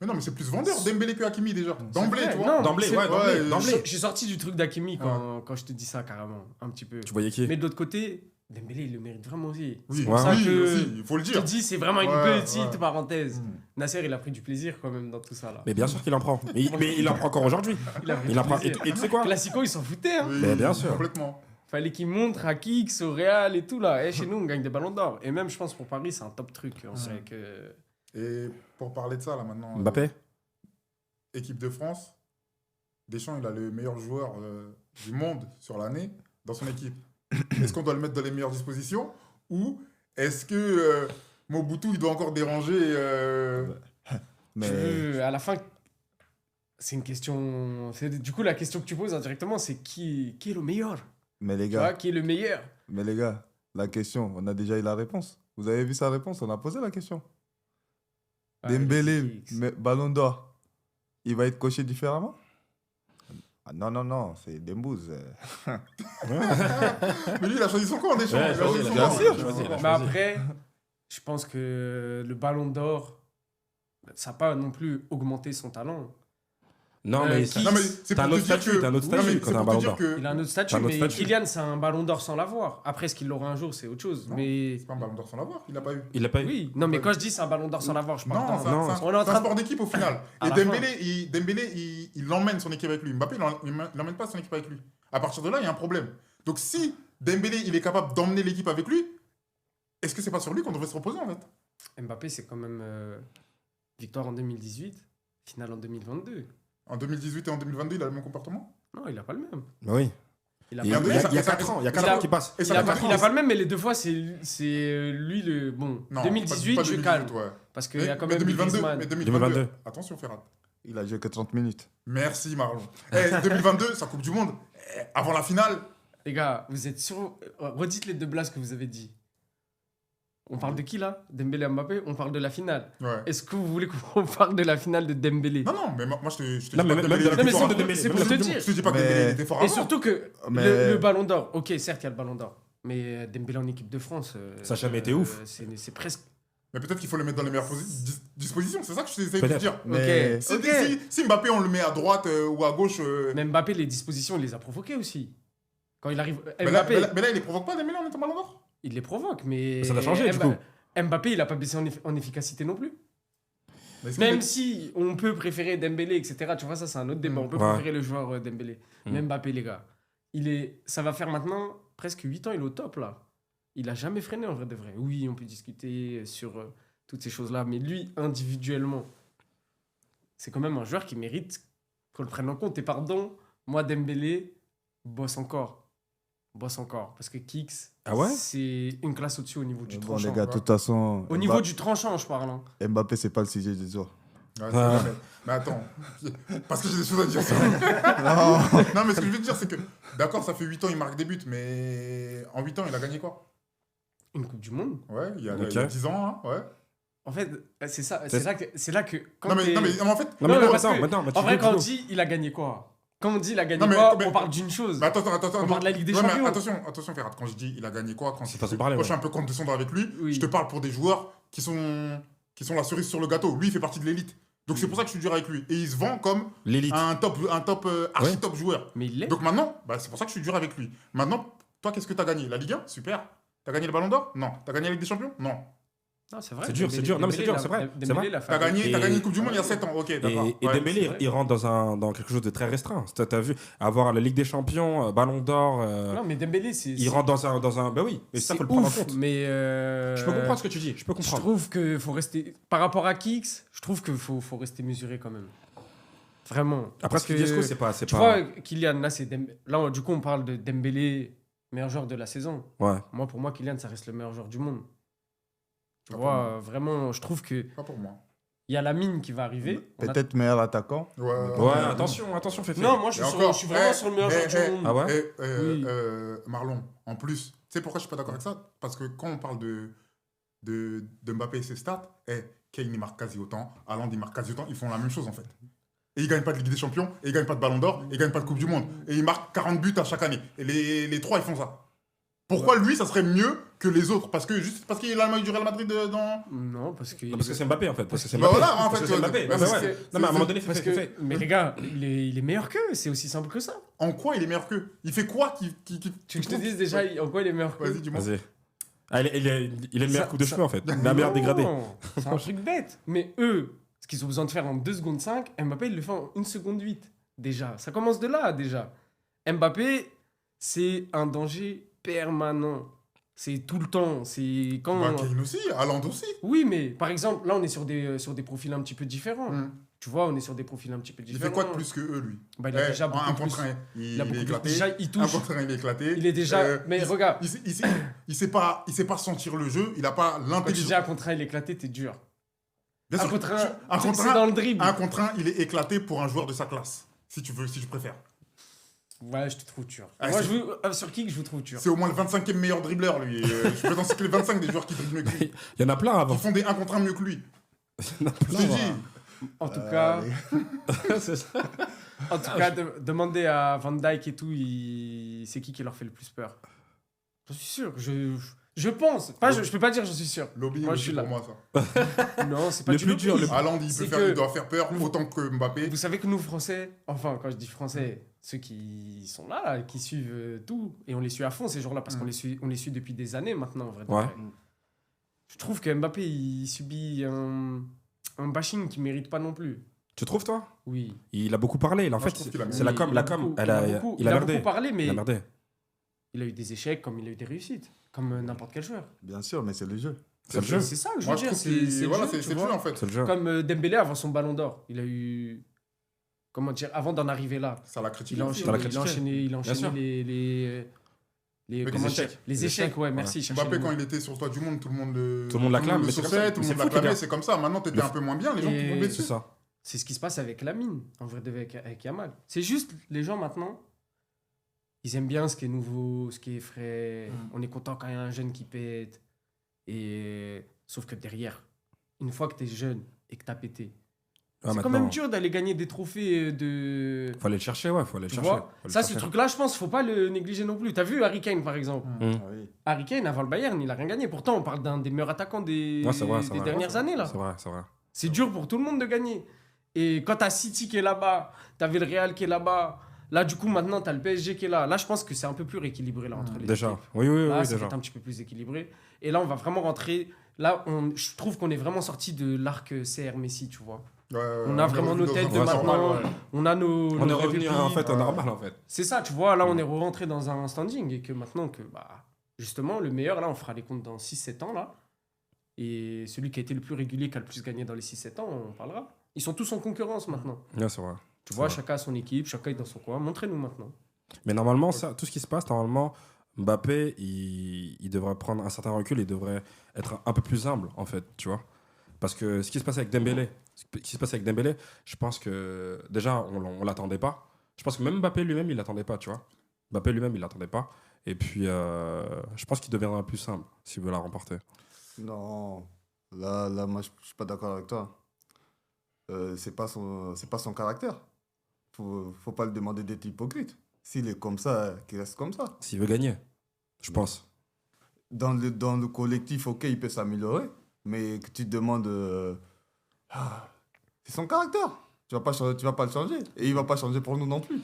Mais non, mais c'est plus vendeur Dembélé que Hakimi déjà. D'emblée, vrai, tu vois. non. D'emblée, c'est- ouais, ouais, d'emblée. Je suis sorti du truc d'Akimi quand je te dis ça, carrément. Un petit peu. Tu voyais qui Mais de l'autre côté, Dembélé, il le mérite vraiment aussi. Oui, C'est pour ouais. ça oui, que aussi, il faut le je te dire. dis, c'est vraiment une Ouais, petite ouais. parenthèse. Mm. Nasser, il a pris du plaisir quand même dans tout ça là. Mais bien sûr qu'il en prend. Mais il en prend encore aujourd'hui. Il a pris Il du en prend. Et plaisir. tu sais quoi Classico, ils s'en foutaient. Hein. Oui, Mais bien sûr. Complètement. Fallait qu'il montre à Kix, au Real et tout là. Et chez nous, on gagne des ballons d'or. Et même, je pense pour Paris, c'est un top truc. On sait que. Et pour parler de ça, là maintenant, Mbappé équipe de France, Deschamps, il a le meilleur joueur du monde sur l'année dans son équipe. Est-ce qu'on doit le mettre dans les meilleures dispositions ou est-ce que Mobutu, il doit encore déranger Mais À la fin, c'est une question. Du coup, la question que tu poses indirectement, c'est qui est le meilleur? mais les Tu vois, gars, qui est le meilleur? la question, on a déjà eu la réponse. Vous avez vu sa réponse? On a posé la question. Dembélé, Ballon d'Or, il va être coché différemment? Ah, non, c'est Dembouz. Mais lui, il a choisi son camp, Deschamps. Ouais, Il a choisi son bien camp. sûr, Il a choisi son camp. Mais après, je pense que le Ballon d'Or, ça n'a pas non plus augmenté son talent. Non, mais qui- Non, mais c'est T'as pour un te autre dire statut, que... t'as un autre Non, mais statut c'est quand t'as un pour te ballon dire d'or. que... Il a un autre statut, T'as un autre mais statut. Kylian, c'est un Ballon d'Or sans l'avoir. Après, est-ce qu'il l'aura un jour, c'est autre chose. Non. Mais C'est pas un ballon d'or sans l'avoir, il l'a pas eu. Il l'a pas eu. oui, non, mais quand je dis c'est un Ballon d'Or sans l'avoir, je parle Non, pas. c'est non. un On est en train de- sport d'équipe au final. À Et la Dembélé, il emmène son équipe avec lui. Mbappé, il n'emmène pas son équipe avec lui. À partir de là, il y a un problème. Donc si Dembélé, il est capable d'emmener l'équipe avec lui, est-ce que c'est pas sur lui qu'on devrait se reposer en fait? Mbappé, c'est quand même victoire en 2018, finale en 2022. En 2018 et en 2022, il a le même comportement? Non, il a pas le même. Bah oui. Il a Il pas y le a, même. il y a 4 ans, il y a 4 Il a- ans qui passent. Et Il ça a, fait pas, quatre il a ans. pas le même, mais les deux fois, c'est lui le. Bon, Non, 2018, pas je 2018, calme. ouais. Parce qu'il y a quand même 2022, Griezmann. mais 2022. Attention, Ferrat. Il a joué que 30 minutes. Merci, Marlon. 2022, sa Coupe du Monde. Avant la finale, Les gars, vous êtes sûrs. Redites les deux blagues que vous avez dit. On parle de qui là? Dembélé Mbappé? On parle de la finale. ouais. Est-ce que vous voulez qu'on parle de la finale de Dembélé? Non, mais moi je te dis Non, mais pas que même Dembélé, de la il Non, mais était fort c'est avant. Dembélé, c'est même pour la te Coupe du dire. Je te dis pas que Mais- Dembélé il était fort Et avant. surtout que Mais- le Ballon d'Or, ok, certes, il y a le Ballon d'Or. Mais Dembélé en équipe de France. Ça a jamais été ouf. C'est presque. Mais peut-être qu'il faut le mettre dans les meilleures dispositions, c'est ça que je t'essaie de Peut-être. dire. Mais Si, Ok. si Mbappé on le met à droite ou à gauche. Mais Mbappé, les dispositions, il les a provoquées aussi. Quand il arrive. Mais là, Mbappé, mais là, il les provoque pas Dembélé en étant ballon d'or. il les provoque, mais. Ça a changé, du coup. Mbappé, il a pas baissé en efficacité non plus. Mais est-ce Même qu'il si on peut préférer Dembélé, etc. Tu vois, ça, c'est un autre débat. On peut Ouais. préférer le joueur Dembélé. Mm. Mais Mbappé, les gars, ça va faire maintenant presque 8 ans, il est au top, là. Il a jamais freiné, en vrai de vrai. Oui, on peut discuter sur toutes ces choses-là. Mais lui, individuellement, c'est quand même un joueur qui mérite qu'on le prenne en compte. Et pardon, moi, Dembélé, bosse encore. Parce que Kix, Ah ouais c'est une classe au-dessus au niveau du bon, tranchant. les gars, de toute façon, Au niveau du tranchant, je parle. Hein. Mbappé, c'est pas le sujet du jour. Ouais, c'est vrai, mais attends, parce que j'ai des choses à dire sur lui. Non. Non, mais ce que je veux te dire, c'est que, d'accord, ça fait 8 ans, il marque des buts, mais en 8 ans, il a gagné quoi? Une Coupe du Monde. Ouais, il y a Ok. 10 ans, hein, ouais. En fait, c'est ça. C'est- C'est là que. Quand Non, mais en fait. Non, Non, mais mais non, parce attends, que, maintenant, mais tu en vrai, veux, quand on tu veux. dit il a gagné quoi? Quand on dit il a gagné Non, mais- quoi, mais- on parle d'une chose. Mais attends. On parle de la Ligue des Ouais, mais Champions. attention, Ferrat, quand je dis il a gagné quoi, quand C'est façon de parler, moi, je suis ouais. un peu condescendant avec lui, Oui. je te parle pour des joueurs qui sont la cerise sur le gâteau. Lui, il fait partie de l'élite. Donc c'est pour ça que je suis dur avec lui. Et il se vend comme L'élite. un top archi-top joueur. Mais il l'est. Donc maintenant, c'est pour ça que je suis dur avec lui. Maintenant, toi, qu'est-ce que tu as gagné? La Ligue 1? Super. T'as gagné le Ballon d'Or? Non. T'as gagné la Ligue des Champions? Non. Non, c'est vrai. C'est dur, c'est dur. Non, mais c'est dur, c'est vrai. C'est vrai. T'as gagné une Coupe du Monde il y a Et- 7 ans. Ok, d'accord. Et Ouais. Dembélé, c'est vrai. il rentre dans quelque chose de très restreint. T'as vu, avoir la Ligue des Champions, Ballon d'Or, Non, mais Dembélé, il rentre dans un. Bah oui, et ça, faut le prendre en compte. Mais Je peux comprendre ce que tu dis, je peux je comprendre. trouve que faut rester. Par rapport à Kix, je trouve qu'il faut rester mesuré quand même. Vraiment. Après, Parce ce que Fiesco, c'est pas. Tu vois, Kylian, là, là, du coup, on parle de Dembélé, meilleur joueur de la saison. Ouais. Moi, pour moi, Kylian, ça reste le meilleur joueur du monde. Tu Pas vois, pour moi. vraiment, je trouve qu'il Pas pour moi. y a la mine qui va arriver. On a- Peut-être meilleur attaquant. Ouais, attention, Féfé. Non, moi, je Et suis, encore, je suis vraiment eh, sur le meilleur eh, joueur eh, du monde. Ah ouais Oui. Marlon, en plus, tu sais pourquoi je suis pas d'accord avec ça? Parce que quand on parle de Mbappé et ses stats, Kane il marque quasi autant, Haaland il marque quasi autant, ils font la même chose en fait. Et ils gagnent pas de Ligue des Champions, et ils gagnent pas de Ballon d'Or, et ils gagnent pas de Coupe du Monde. Et ils marquent 40 buts à chaque année. Et les trois ils font ça. Pourquoi lui ça serait mieux que les autres? Juste parce qu'il a le maillot du Real Madrid dans. Non, parce que. Non, parce que c'est Mbappé en fait. Parce que c'est Bah Mbappé. voilà, en Parce fait, que c'est Mbappé. bah, Non, mais c'est- ouais. Non, mais à un moment donné, Parce Féfé. que, mais les gars, il est meilleur qu'eux, c'est aussi simple que ça. En quoi il est meilleur qu'eux? Il fait quoi Tu veux que je te dise déjà en quoi il est meilleur qu'eux? Vas-y, dis-moi. Vas-y. Ah, il est le meilleur Ça- coup de ça- cheveux en fait. La meilleure dégradée. Non, c'est un truc bête. Mais eux, ce qu'ils ont besoin de faire en 2 secondes 5, Mbappé, il le fait en 1 seconde 8. Déjà, ça commence de là, déjà. Mbappé, c'est un danger permanent. C'est tout le temps. C'est quand. Bah, Kane aussi, Haaland aussi. Oui, mais par exemple, là, on est sur des profils un petit peu différents. Tu vois, on est sur des profils un petit peu Il différents. fait quoi de plus que eux, lui? Bah, il a déjà un beaucoup contre plus. un, il Il a beaucoup est plus. éclaté. Déjà, il Un touche. contre un, il est éclaté. Il est déjà. Mais regarde, Il sait pas sentir le jeu. Il a pas quand tu dis l'intelligence. un contre un, il est éclaté, t'es dur. Bien Un sûr, contre un, un contre c'est un, dans le dribble. un contre un, il est éclaté pour un joueur de sa classe. Si tu préfères. Ouais, je te trouve dur. Ah, Moi, c'est- sur qui que je vous trouve dur. C'est au moins le 25e meilleur dribbleur, lui. Je peux t'en citer les 25 des joueurs qui dribblent mieux que lui. Il y en a plein Qui avant. font des 1 contre 1 mieux que lui. Il y en a Je plein te avant. dis. En tout cas, C'est ça. en tout cas demandez à Van Dijk et tout, c'est qui leur fait le plus peur. J'en suis sûr. Je pense. Pas, je peux pas dire j'en suis sûr. Lobby Moi, je aussi suis pour là. moi, ça. Non, c'est pas Le du plus lobby. dur, le- Haaland, C'est il doit faire peur Vous- autant que Mbappé. Vous savez que nous, Français, enfin, quand je dis Français, ceux qui sont là, qui suivent tout, et on les suit à fond ces jours-là, parce qu'on les suit depuis des années maintenant, en vrai. de Ouais. vrai. Je trouve que Mbappé, il subit un bashing qu'il mérite pas non plus. Tu trouves, toi? Oui. Il a beaucoup parlé. En Moi, je fait, trouve qu'il a c'est la Oui, com. il La a com, beaucoup- il a il a merdé. beaucoup parlé, mais Il a merdé. il a eu des échecs comme il a eu des réussites, comme n'importe quel joueur. Bien sûr, mais c'est le jeu. C'est le jeu. C'est ça que je Moi, veux je dire. trouve que voilà, le jeu, c'est tu le vois. jeu, en fait. C'est le jeu. Comme Dembélé avant son ballon d'or. Il a eu. Comment dire? Avant d'en arriver là. Ça l'a critiqué. Il a aussi. Ça l'a enchaîné, critiqué. il a Bien enchaîné sûr. les Mais comment les dire, échecs. les Les échecs, échecs, ouais, merci. cherchez Mbappé, le quand mot. il était sur le toit du monde, tout le monde l'acclame, le mais c'est comme sauçait, ça. tout le C'est monde fou qu'il l'acclamait, a- c'est comme ça. Maintenant, t'étais Le un peu moins bien, les gens Et- te tombaient C'est dessus. ça. C'est ce qui se passe avec Lamine, en vrai, avec Yamal. C'est juste, les gens maintenant, ils aiment bien ce qui est nouveau, ce qui est frais. On est content quand il y a un jeune qui pète. Et sauf que derrière, une fois que tu es jeune et que tu as pété, Ah, c'est quand maintenant, même dur d'aller gagner des trophées de. faut aller le chercher, ouais, faut aller le Tu chercher. vois, Faut le ça, ce chercher. truc-là, je pense, faut pas le négliger non plus. T'as vu Harry Kane, par exemple. Hum. Ah oui. Harry Kane, avant le Bayern, il a rien gagné. Pourtant, on parle d'un des meilleurs attaquants des, Ouais, c'est vrai, c'est des vrai. dernières années, là. C'est vrai, c'est vrai. C'est dur pour tout le monde de gagner. Et quand t'as City qui est là-bas, t'avais le Real qui est là-bas. Là, du coup, maintenant, t'as le PSG qui est là. Là, je pense que c'est un peu plus rééquilibré là, entre les Déjà. équipes. Oui, oui, Là, oui, ça va déjà. être un petit peu plus équilibré. Et là, on va vraiment rentrer. Là, je trouve qu'on est vraiment sorti de l'arc CR Messi, tu vois. On a vraiment nos têtes de maintenant. On a nos. On est nos revenu vraies en pépites. fait au normal en fait. C'est ça, tu vois. Là, on est rentré dans un standing. Et que maintenant, que bah, justement, le meilleur, là, on fera les comptes dans 6-7 ans, là. Et celui qui a été le plus régulier, qui a le plus gagné dans les 6-7 ans, on parlera. Ils sont tous en concurrence maintenant. Ouais, c'est vrai. Tu vois, vrai. chacun a son équipe, chacun est dans son coin. Montrez-nous maintenant. Mais normalement, ça, tout ce qui se passe, normalement, Mbappé, il devrait prendre un certain recul, il devrait être un peu plus humble, en fait, tu vois. Parce que ce qui se passe avec Dembélé, je pense que déjà, on l'attendait pas. Je pense que même Mbappé lui-même, il l'attendait pas, tu vois. Mbappé lui-même, il l'attendait pas. Et puis, je pense qu'il deviendra plus humble s'il veut la remporter. Non. Là, moi, je suis pas d'accord avec toi. C'est pas son caractère. Faut pas lui demander d'être hypocrite. S'il est comme ça, qu'il reste comme ça. S'il veut gagner, je pense. Dans le collectif, ok, il peut s'améliorer, mais que tu te demandes... c'est son caractère. Tu vas pas le changer. Et il va pas changer pour nous non plus.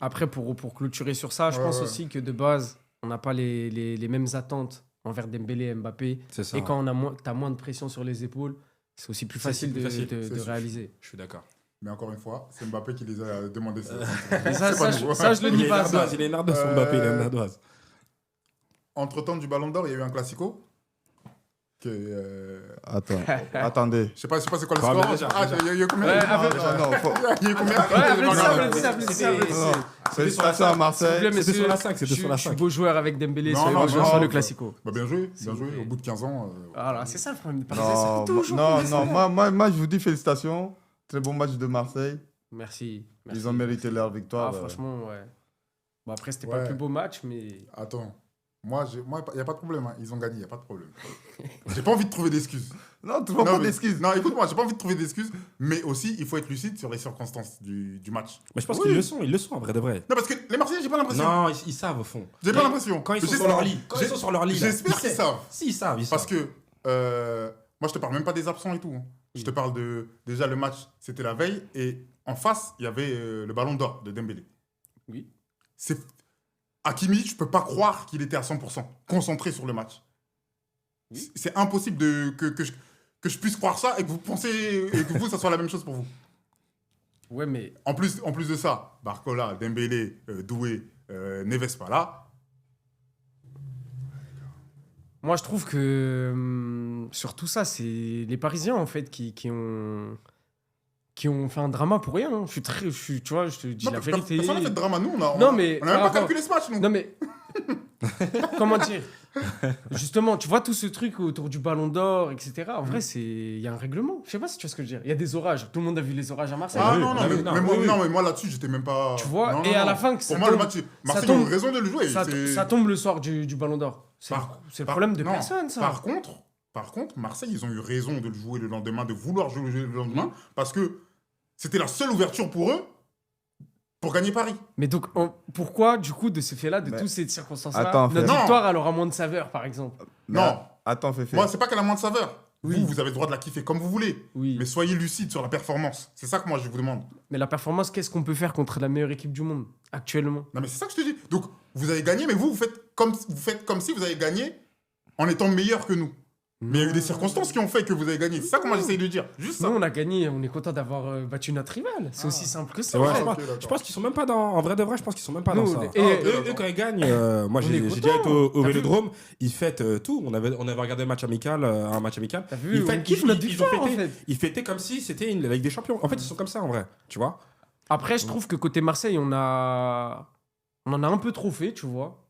Après, pour clôturer sur ça, je pense aussi que de base, on n'a pas les mêmes attentes envers Dembélé et Mbappé. C'est ça. Et quand tu as moins de pression sur les épaules, c'est aussi plus facile de sûr. réaliser. Je suis d'accord. Mais encore une fois, c'est Mbappé qui les a demandé. Et ça, je le dis pas. Ça. Il est nardoise, son Mbappé, il est nardoise. Entre-temps du Ballon d'Or, il y a eu un classico. Attendez. Je sais pas c'est quoi le Bah, score. mais déjà, Il y a eu combien Ouais, Il y a eu combien Non, félicitations à Marseille. C'était sur la 5, c'était sur la Je suis 5. beau joueur avec Dembélé, Non, c'est non, je non, sur le bah, classico. Bah, bien joué. vrai. Au bout de 15 ans. Voilà, c'est ça le problème des Parisiens, ça Non, fait toujours non, plaisir. moi, je vous dis félicitations. Très bon match de Marseille. Merci. Ils ont mérité leur Ah, victoire. franchement, ouais. Bon, après, c'était pas Ouais. le plus beau match, mais... Attends. Moi, il n'y a pas de problème. Hein. Ils ont gagné, il n'y a pas de problème. J'ai pas envie de trouver d'excuses. Non, tu vois pas mais- d'excuses. Non, écoute-moi, j'ai pas envie de trouver d'excuses. Mais aussi, il faut être lucide sur les circonstances du match. Mais je pense Oui. qu'ils le sont en vrai de vrai. Non, parce que les Marseillais, j'ai pas l'impression. Non, ils savent au fond. J'ai pas l'impression. Quand ils sont J'espère- sur leur lit. Quand j'ai- ils sont sur leur lit. là, J'espère qu'ils savent. Si, ils savent. Parce que moi, je te parle même pas des absents et tout. Hein. Je te parle de. Déjà, le match, c'était la veille. Et en face, il y avait le Ballon d'Or de Dembélé. Oui. C'est. Hakimi, je peux pas croire qu'il était à 100% concentré sur le match. Oui. C'est impossible que je puisse croire ça et que vous pensez et que vous, ça soit la même chose pour vous. Ouais, mais... En plus de ça, Barcola, Dembélé, Doué, Neves pas là. Moi, je trouve que sur tout ça, c'est les Parisiens, en fait, qui ont fait un drama pour rien. Hein. Tu vois, je te dis Non, la parce que vérité. personne n'a fait de drama. Nous, on a Non, mais même par pas rapport- calculé ce match, nous. Non, mais... Comment dire? Justement, tu vois tout ce truc autour du Ballon d'Or, etc. En vrai, il y a un règlement. Je sais pas si tu vois ce que je veux dire. Il y a des orages. Tout le monde a vu les orages à Marseille. Ah oui, non, non, on a mais, vu, non, mais moi, oui, oui. non, mais moi là-dessus, j'étais même pas. Tu vois, Non, et non, à non. la fin, que Pour ça moi, le tombe- match, Marseille tombe- a eu raison de le jouer. Ça tombe le soir du Ballon d'Or. C'est le problème de non, personne, ça. Par contre, Marseille, ils ont eu raison de le jouer le lendemain, de vouloir jouer le lendemain, parce que c'était la seule ouverture pour eux pour gagner Paris. Mais donc, pourquoi, du coup, de ce fait-là, de Mais- toutes ces circonstances-là, Attends, notre Fred. victoire, elle aura moins de saveur, par exemple? Non. Attends, Féfé. Moi, c'est pas qu'elle a moins de saveur. Oui. Vous avez le droit de la kiffer comme vous voulez. Oui. Mais soyez lucide sur la performance. C'est ça que moi, je vous demande. Mais la performance, qu'est-ce qu'on peut faire contre la meilleure équipe du monde, actuellement? Non, mais c'est ça que je te dis. Donc, vous avez gagné, mais vous faites comme si vous avez gagné en étant meilleur que nous. Mais il y a eu des circonstances qui ont fait que vous avez gagné. C'est ça que moi, j'essaye de dire. Juste ça. Nous, on a gagné, on est content d'avoir battu notre rival. C'est aussi simple que ça. C'est vrai, en fait. je pense, ok, d'accord. je pense qu'ils sont même pas dans. En vrai de vrai, je pense qu'ils sont même pas Nous, dans on ça. est- ok, Eux, d'accord. quand ils gagnent, moi On j'ai est déjà été content. au T'as vu Vélodrome, ils fêtent tout. On avait regardé le match amical, un match amical. T'as vu, Ils on fêtent- kiffe ils- notre ils ont victoire, en fêté- fait. Ils fêtaient comme si c'était la Ligue des Champions. En fait, ils sont comme ça en vrai, tu vois. Après, je trouve que côté Marseille, on en a un peu trop fait, tu vois.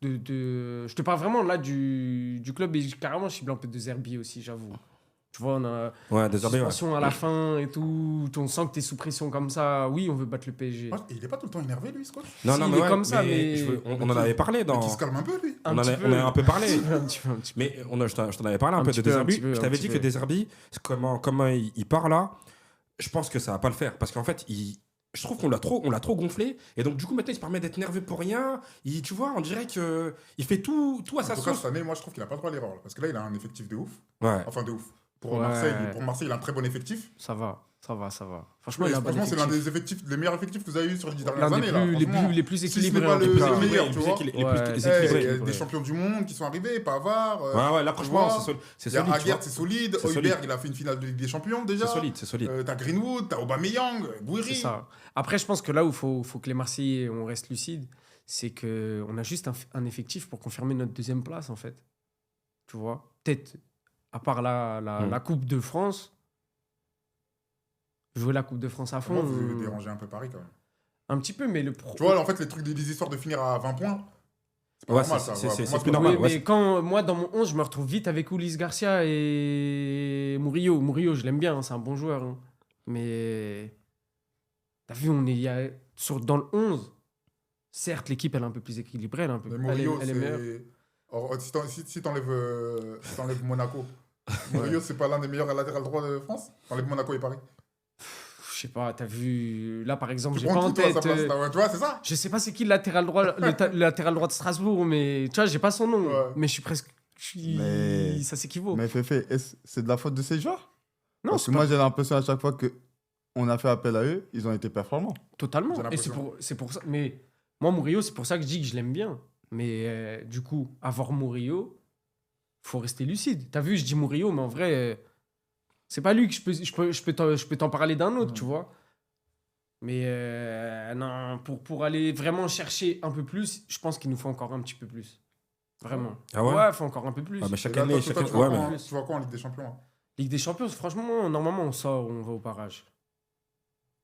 Je te parle vraiment là du club et carrément, je cible un peu de Zerbi aussi, j'avoue. Tu vois, on a Ouais, désolé. Ouais. suspension à la fin et tout. On sent que t'es sous pression comme ça. Oui, on veut battre le PSG. Moi, il est pas tout le temps énervé, lui, ce coach. Non, Si, non, il mais est ouais, comme ça, mais- on en avait parlé dans. Mais qui se calme un peu, lui. On en a un peu parlé. Un petit peu. Mais je t'en avais parlé un, Un peu petit de peu, un Deserbi. petit peu, Je un t'avais petit dit que peu. Deserbi, comment il part là, je pense que ça va pas le faire. Parce qu'en fait, je trouve qu'on l'a trop gonflé. Et donc, du coup, maintenant, il se permet d'être nerveux pour rien. Tu vois, on dirait qu'il fait tout à En sa tout cas, sauce. cette année, moi, je trouve qu'il n'a pas le droit à l'erreur. Là, parce que là, il a un effectif de ouf. Ouais. Enfin, de ouf. Pour Ouais. Marseille, il a un très bon effectif. Ça va. Franchement, il a un bon Franchement, c'est l'un effectif. des meilleurs effectifs que vous avez eu sur les 10 L'un dernières des années. là, plus, franchement. les plus Si ce n'est équilibrés. pas en le- tout cas. le meilleur, tu vois. Les plus Ouais. Il y équilibrés. a des champions du monde qui sont arrivés, Pavard. Ouais, là, franchement, c'est Il y a solide. tu Haguert, vois. c'est solide. C'est Højbjerg, solide. il a fait une finale de Ligue des Champions déjà. C'est solide. T'as Greenwood, t'as Aubameyang, C'est Gouiri. ça. Après, je pense que là où il faut que les Marseillais, on reste lucide, c'est qu'on a juste un effectif pour confirmer notre deuxième place, en fait. Tu vois? Peut-être, à part la Coupe de France, jouer la Coupe de France à fond. Moi, vous dérangez un peu Paris quand même. Un petit peu, mais le Tu vois, en fait, les trucs des histoires de finir à 20 points, c'est pas Ouais, normal c'est- ça. c'est- Pour c'est moi, plus pas normal. Oui, ouais, mais c'est- quand moi, dans mon 11, je me retrouve vite avec Ulysse Garcia et Murillo. Murillo, je l'aime bien, hein, c'est un bon joueur. Hein. Mais t'as vu, dans le 11, certes, l'équipe elle est un peu plus équilibrée, elle est, un peu, Mais elle est, Mourinho, elle est meilleure. si t'enlèves Monaco, Murillo, c'est pas l'un des meilleurs latérales droits de France? Enlève Monaco et Paris. Je sais pas, t'as vu. Là, par exemple, Tu j'ai pas prends en qui, toi, à sa tête. place, là, ouais, tu vois, c'est ça? Je sais pas c'est qui le latéral droit, le latéral droit de Strasbourg, mais tu vois, j'ai pas son nom. Ouais. Mais je suis presque. Mais- Ça s'équivaut. Mais Féfé, c'est de la faute de ces joueurs? Non, Parce c'est que pas moi, j'ai l'impression à chaque fois qu'on a fait appel à eux, ils ont été performants. totalement. J'ai Et l'impression. c'est pour ça. Mais moi, Murillo, c'est pour ça que je dis que je l'aime bien. Mais du coup, avoir Murillo, faut rester lucide. T'as vu, je dis Murillo, mais en vrai, c'est pas lui que je peux t'en parler d'un autre, tu vois. Mais non, pour aller vraiment chercher un peu plus, je pense qu'il nous faut encore un petit peu plus. Vraiment. Ah ouais? Il faut encore un peu plus. Ah, mais Et chaque là, année, toi, chaque toi, année. tu vois Ouais, quoi, mais. tu vois quoi en Ligue des Champions? Hein? Ligue des Champions, franchement, normalement, on sort, on va au barrage.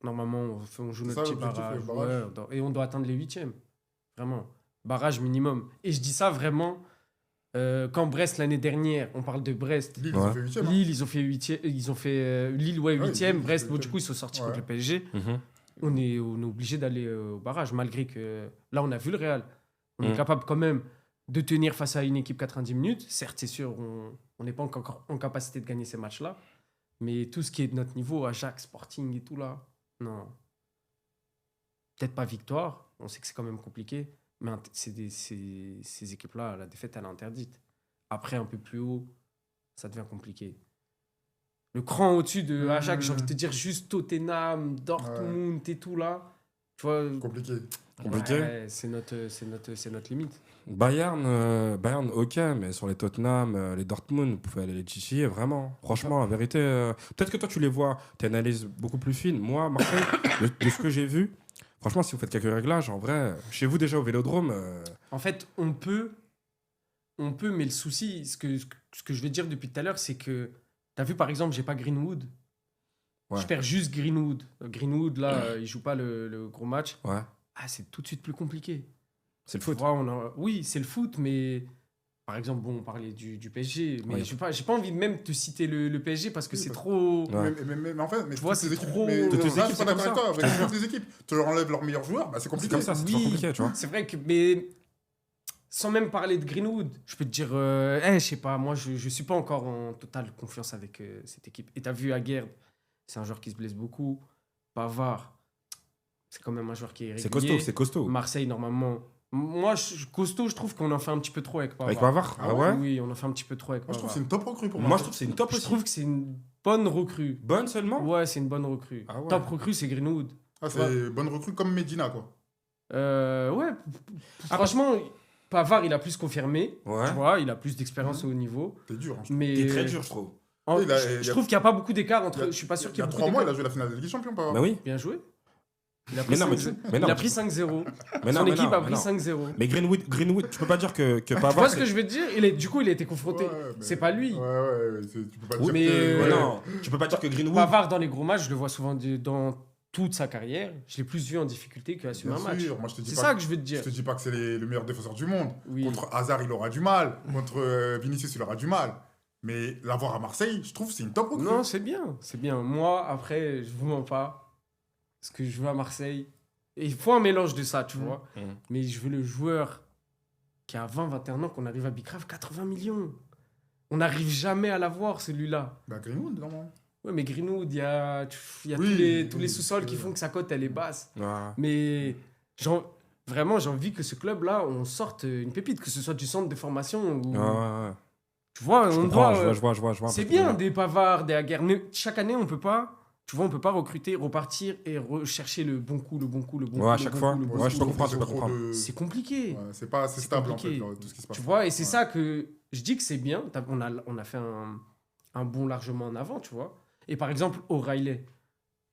Normalement, on joue C'est notre ça, petit l'objectif, barrage. le barrage. Ouais, et on doit atteindre les huitièmes. Vraiment. Barrage minimum. Et je dis ça vraiment, quand Brest, l'année dernière, on parle de Brest. Lille, Ouais. ils ont fait 8e. Lille, ils ont fait huitième. Ils ont fait Lille, ouais, Ouais, huitième. Lille, ils Brest, ont fait bon, du huitième. coup, ils sont sortis Ouais. contre le PSG. Mhm. On est obligé d'aller au barrage, malgré que là, on a vu le Real. On est Mm. capable quand même de tenir face à une équipe 90 minutes. Certes, c'est sûr, on n'est pas encore en capacité de gagner ces matchs-là. Mais tout ce qui est de notre niveau, Ajax, Sporting et tout là, non. Peut-être pas victoire, on sait que c'est quand même compliqué. Mais ces équipes-là, la défaite, elle est interdite. Après, un peu plus haut, ça devient compliqué. Le cran au-dessus de Ajax, j'ai envie de te dire juste Tottenham, Dortmund et tout là. Tu vois, Compliqué. Compliqué. ouais, c'est notre limite. Bayern, ok, mais sur les Tottenham, les Dortmund, vous pouvez aller les chichiller, vraiment. Franchement, la vérité, peut-être que toi, tu les vois, tu analyses beaucoup plus fine. Moi, Marseille, de ce que j'ai vu, franchement, si vous faites quelques réglages, en vrai, chez vous déjà au Vélodrome, En fait, on peut, mais le souci, ce que je vais dire depuis tout à l'heure, c'est que, t'as vu par exemple, j'ai pas Greenwood. Ouais. Je perds juste Greenwood. Greenwood, là, il joue pas le gros match. ouais, Ah, c'est tout de suite plus compliqué. c'est le Tu foot. vois, oui, c'est le foot, mais par exemple, bon, on parlait du PSG, mais Oui. j'ai pas envie de même te citer le PSG parce que Oui, c'est parce- trop. Ouais. Mais en fait, Tu vois, toutes ces c'est équipes, trop- mais Toutes les là, je équipes, suis pas c'est d'accord avec comme toi. Avec toutes les équipes, tu leur enlèves leurs meilleurs joueurs, bah, c'est C'est compliqué. comme ça, c'est toujours Oui. compliqué, tu vois. C'est vrai que, mais sans même parler de Greenwood, je peux te dire, je sais pas, moi je suis pas encore en totale confiance avec cette équipe. Et t'as vu Aguerd, c'est un joueur qui se blesse beaucoup. Pavard, c'est quand même un joueur qui est régulier. C'est costaud, c'est costaud. Marseille, normalement. Moi, costaud, je trouve qu'on en fait un petit peu trop avec Pavard. Avec Pavard, Ah ah ouais? Oui, on en fait un petit peu trop avec Moi, je trouve Pavard. que c'est une top recrue pour Moi, je trouve que c'est une top Je aussi. trouve que c'est une bonne recrue. Bonne seulement? Ouais, c'est une bonne recrue. Ah ouais. Top recrue, c'est Greenwood. Ah, c'est bonne recrue comme Medina, quoi. Ouais, franchement, Pavard, il a plus confirmé. Ouais. Tu vois, il a plus d'expérience au haut niveau. T'es dur. Hein, Mais Il est très dur, je trouve. Il a- je il a- trouve qu'il n'y a pas beaucoup d'écart entre. il y a- Je suis pas sûr Il qu'il y y a ait beaucoup 3 mois, il d'écart. a joué la finale de Ligue des Champions, pas Bah oui. Bien joué. Il a Mais pris non, mais 5-0. mais non, Il a mais- pris 5-0. Mais non, Son mais équipe non, a mais pris non. 5-0. Mais Greenwood, tu peux pas dire que Tu Pavard. vois ce que je veux te dire? Du coup, il a été confronté. Ouais, mais- C'est pas lui. Ouais, tu peux pas Oui, dire mais- que... Mais ouais. non, tu peux pas dire que Greenwood. Pavard, dans les gros matchs, je le vois souvent dans toute sa carrière. Je l'ai plus vu en difficulté qu'assumer Bien un match. sûr, moi je te dis C'est pas ça que je veux te je dire. te dis pas que c'est le meilleur défenseur du monde. Oui. Contre Hazard, il aura du mal. Contre Vinicius, il aura du mal. Mais l'avoir à Marseille, je trouve que c'est une top recrue. Non, c'est bien. C'est bien. Moi, après, je vous mens pas. Ce que je veux à Marseille. Et il faut un mélange de ça, tu vois. Mmh. Mais je veux le joueur qui a 20-21 ans, qu'on arrive à Bicrave, 80 millions. On n'arrive jamais à l'avoir, celui-là. Bah Greenwood, non. Ouais, mais Greenwood, il y a Oui, tous les oui, sous-sols c'est qui vrai. font que sa cote, elle est basse. Ouais. Mais vraiment, j'ai envie que ce club-là, on sorte une pépite, que ce soit du centre de formation ou... Ouais. Tu vois, Je on comprends, doit... je vois. C'est bien des Pavards, des Aguerd. Mais chaque année, on peut pas... Tu vois, on peut pas recruter, repartir et rechercher le bon coup. Ouais, à chaque fois. Ouais, je peux comprendre, je peux comprendre. C'est compliqué. Ouais, c'est pas assez C'est stable compliqué. en fait, tout ce qui se passe. Tu vois, et c'est Ouais. ça que je dis que c'est bien. On a fait un bond largement en avant, tu vois. Et par exemple, O'Reilly.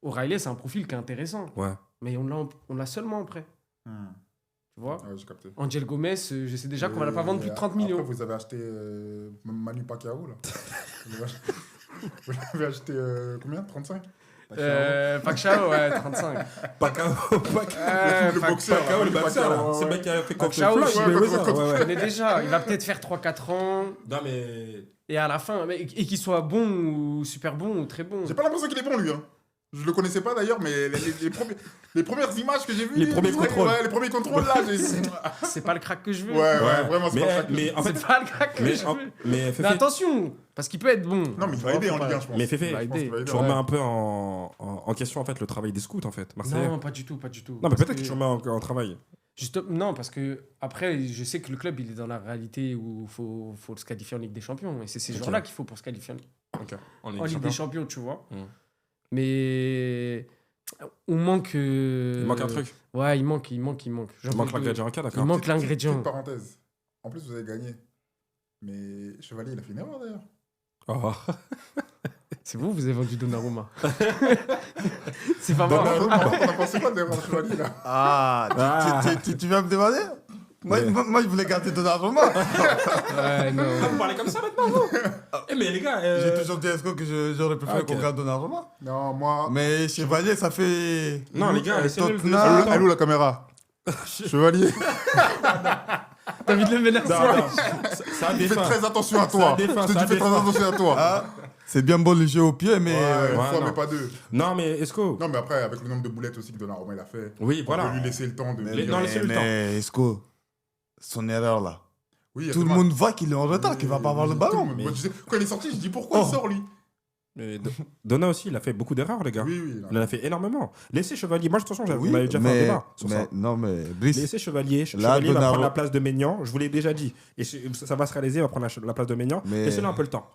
O'Reilly, c'est un profil qui est intéressant. Ouais. Mais on l'a seulement en prêt. Hmm. Tu vois. Ouais, j'ai capté. Angel Gomez, je sais déjà qu'on va la pas vendre plus de 30 millions. Après, vous avez acheté Manu Pacquiao, là. Vous l'avez acheté combien 35 Pacquiao, ouais, 35. Pacquiao, Le boxeur, Pacquiao, le Pacquiao, boxeur, là. ouais. C'est le mec qui a fait Pacquiao, contre je- Floyd, ouais, mais ça, contre- ouais, Je ouais. connais déjà. Il va peut-être faire 3-4 ans. Non, mais. Et à la fin, et qu'il soit bon ou super bon ou très bon. J'ai pas l'impression qu'il est bon, lui. Hein. Je le connaissais pas d'ailleurs, mais les premières images que j'ai vues. Les premiers contrôles. Ouais, les premiers contrôles là. C'est pas le crack que je veux. Ouais, vraiment, c'est pas ça. mais en fait, C'est pas le crack que je veux. mais Mais Féfé, attention, parce qu'il peut être bon. Non, mais il va aider en Ligue 1, je pense. mais Féfé, Je pense qu'il va aider. tu remets un peu en question en fait le travail des scouts en fait, Marseillais. Non, pas du tout, pas du tout. Non, mais Parce peut-être que tu remets en travail. Non, parce que après, je sais que le club, il est dans la réalité où il faut se qualifier en Ligue des Champions. Et c'est ces Ok. joueurs-là qu'il faut pour se qualifier Ok. En en Ligue des Champions, tu vois. Mm. Mais on manque... Il manque un truc. Ouais, il manque. J'en Il manque veux deux. l'ingrédient K, Il d'accord. manque Petite l'ingrédient. parenthèse. En plus, vous avez gagné. Mais Chevalier, il a fait une erreur d'ailleurs. Oh. C'est vous avez vendu Donnarumma. C'est pas moi. Donnarumma, on a pensé quoi de l'erreur de Chevalier là? Ah, tu viens me demander moi, je voulais garder Donnarumma. Ouais, non. Vous parlez comme ça maintenant, vous mais les gars, J'ai toujours dit à Esco que j'aurais préféré ok. qu'on garde Donnarumma. Non, moi. Mais Chevalier, ça fait... Non, les gars, laissez-le le Tottenham. temps. Elle est où la caméra? Chevalier. T'as envie de le menacer. Ça a des Fais fins. très attention à Ça a toi. des fins, Je te ça a dis, fais des très fins. attention à toi. Ah, c'est bien beau le jeu au pied, mais... Ouais, une ouais, fois, non. mais pas deux. Non, mais Esco. Non, mais après, avec le nombre de boulettes aussi que Donnarumma il a fait, Oui, on voilà. peut lui laisser le temps de. Non, laissez-le le temps. Mais Esco, son erreur là. Oui, Tout le monde voit qu'il est en retard, qu'il va pas avoir le ballon. Moi, je sais, quand il est sorti, je dis pourquoi il sort lui. Mais Donna aussi, il a fait beaucoup d'erreurs, les gars. Oui, oui. Il en a fait énormément. Laissez Chevalier. Moi, de toute façon, Oui, on avait déjà fait un mais, débat sur ça. non, mais Brice, Laissez Chevalier. Là, Chevalier va Donnarumma- prendre la place de Maignan. Je vous l'ai déjà dit. Et ça va se réaliser. Il va prendre la place de Maignan. Mais- Laissez-le un peu le temps.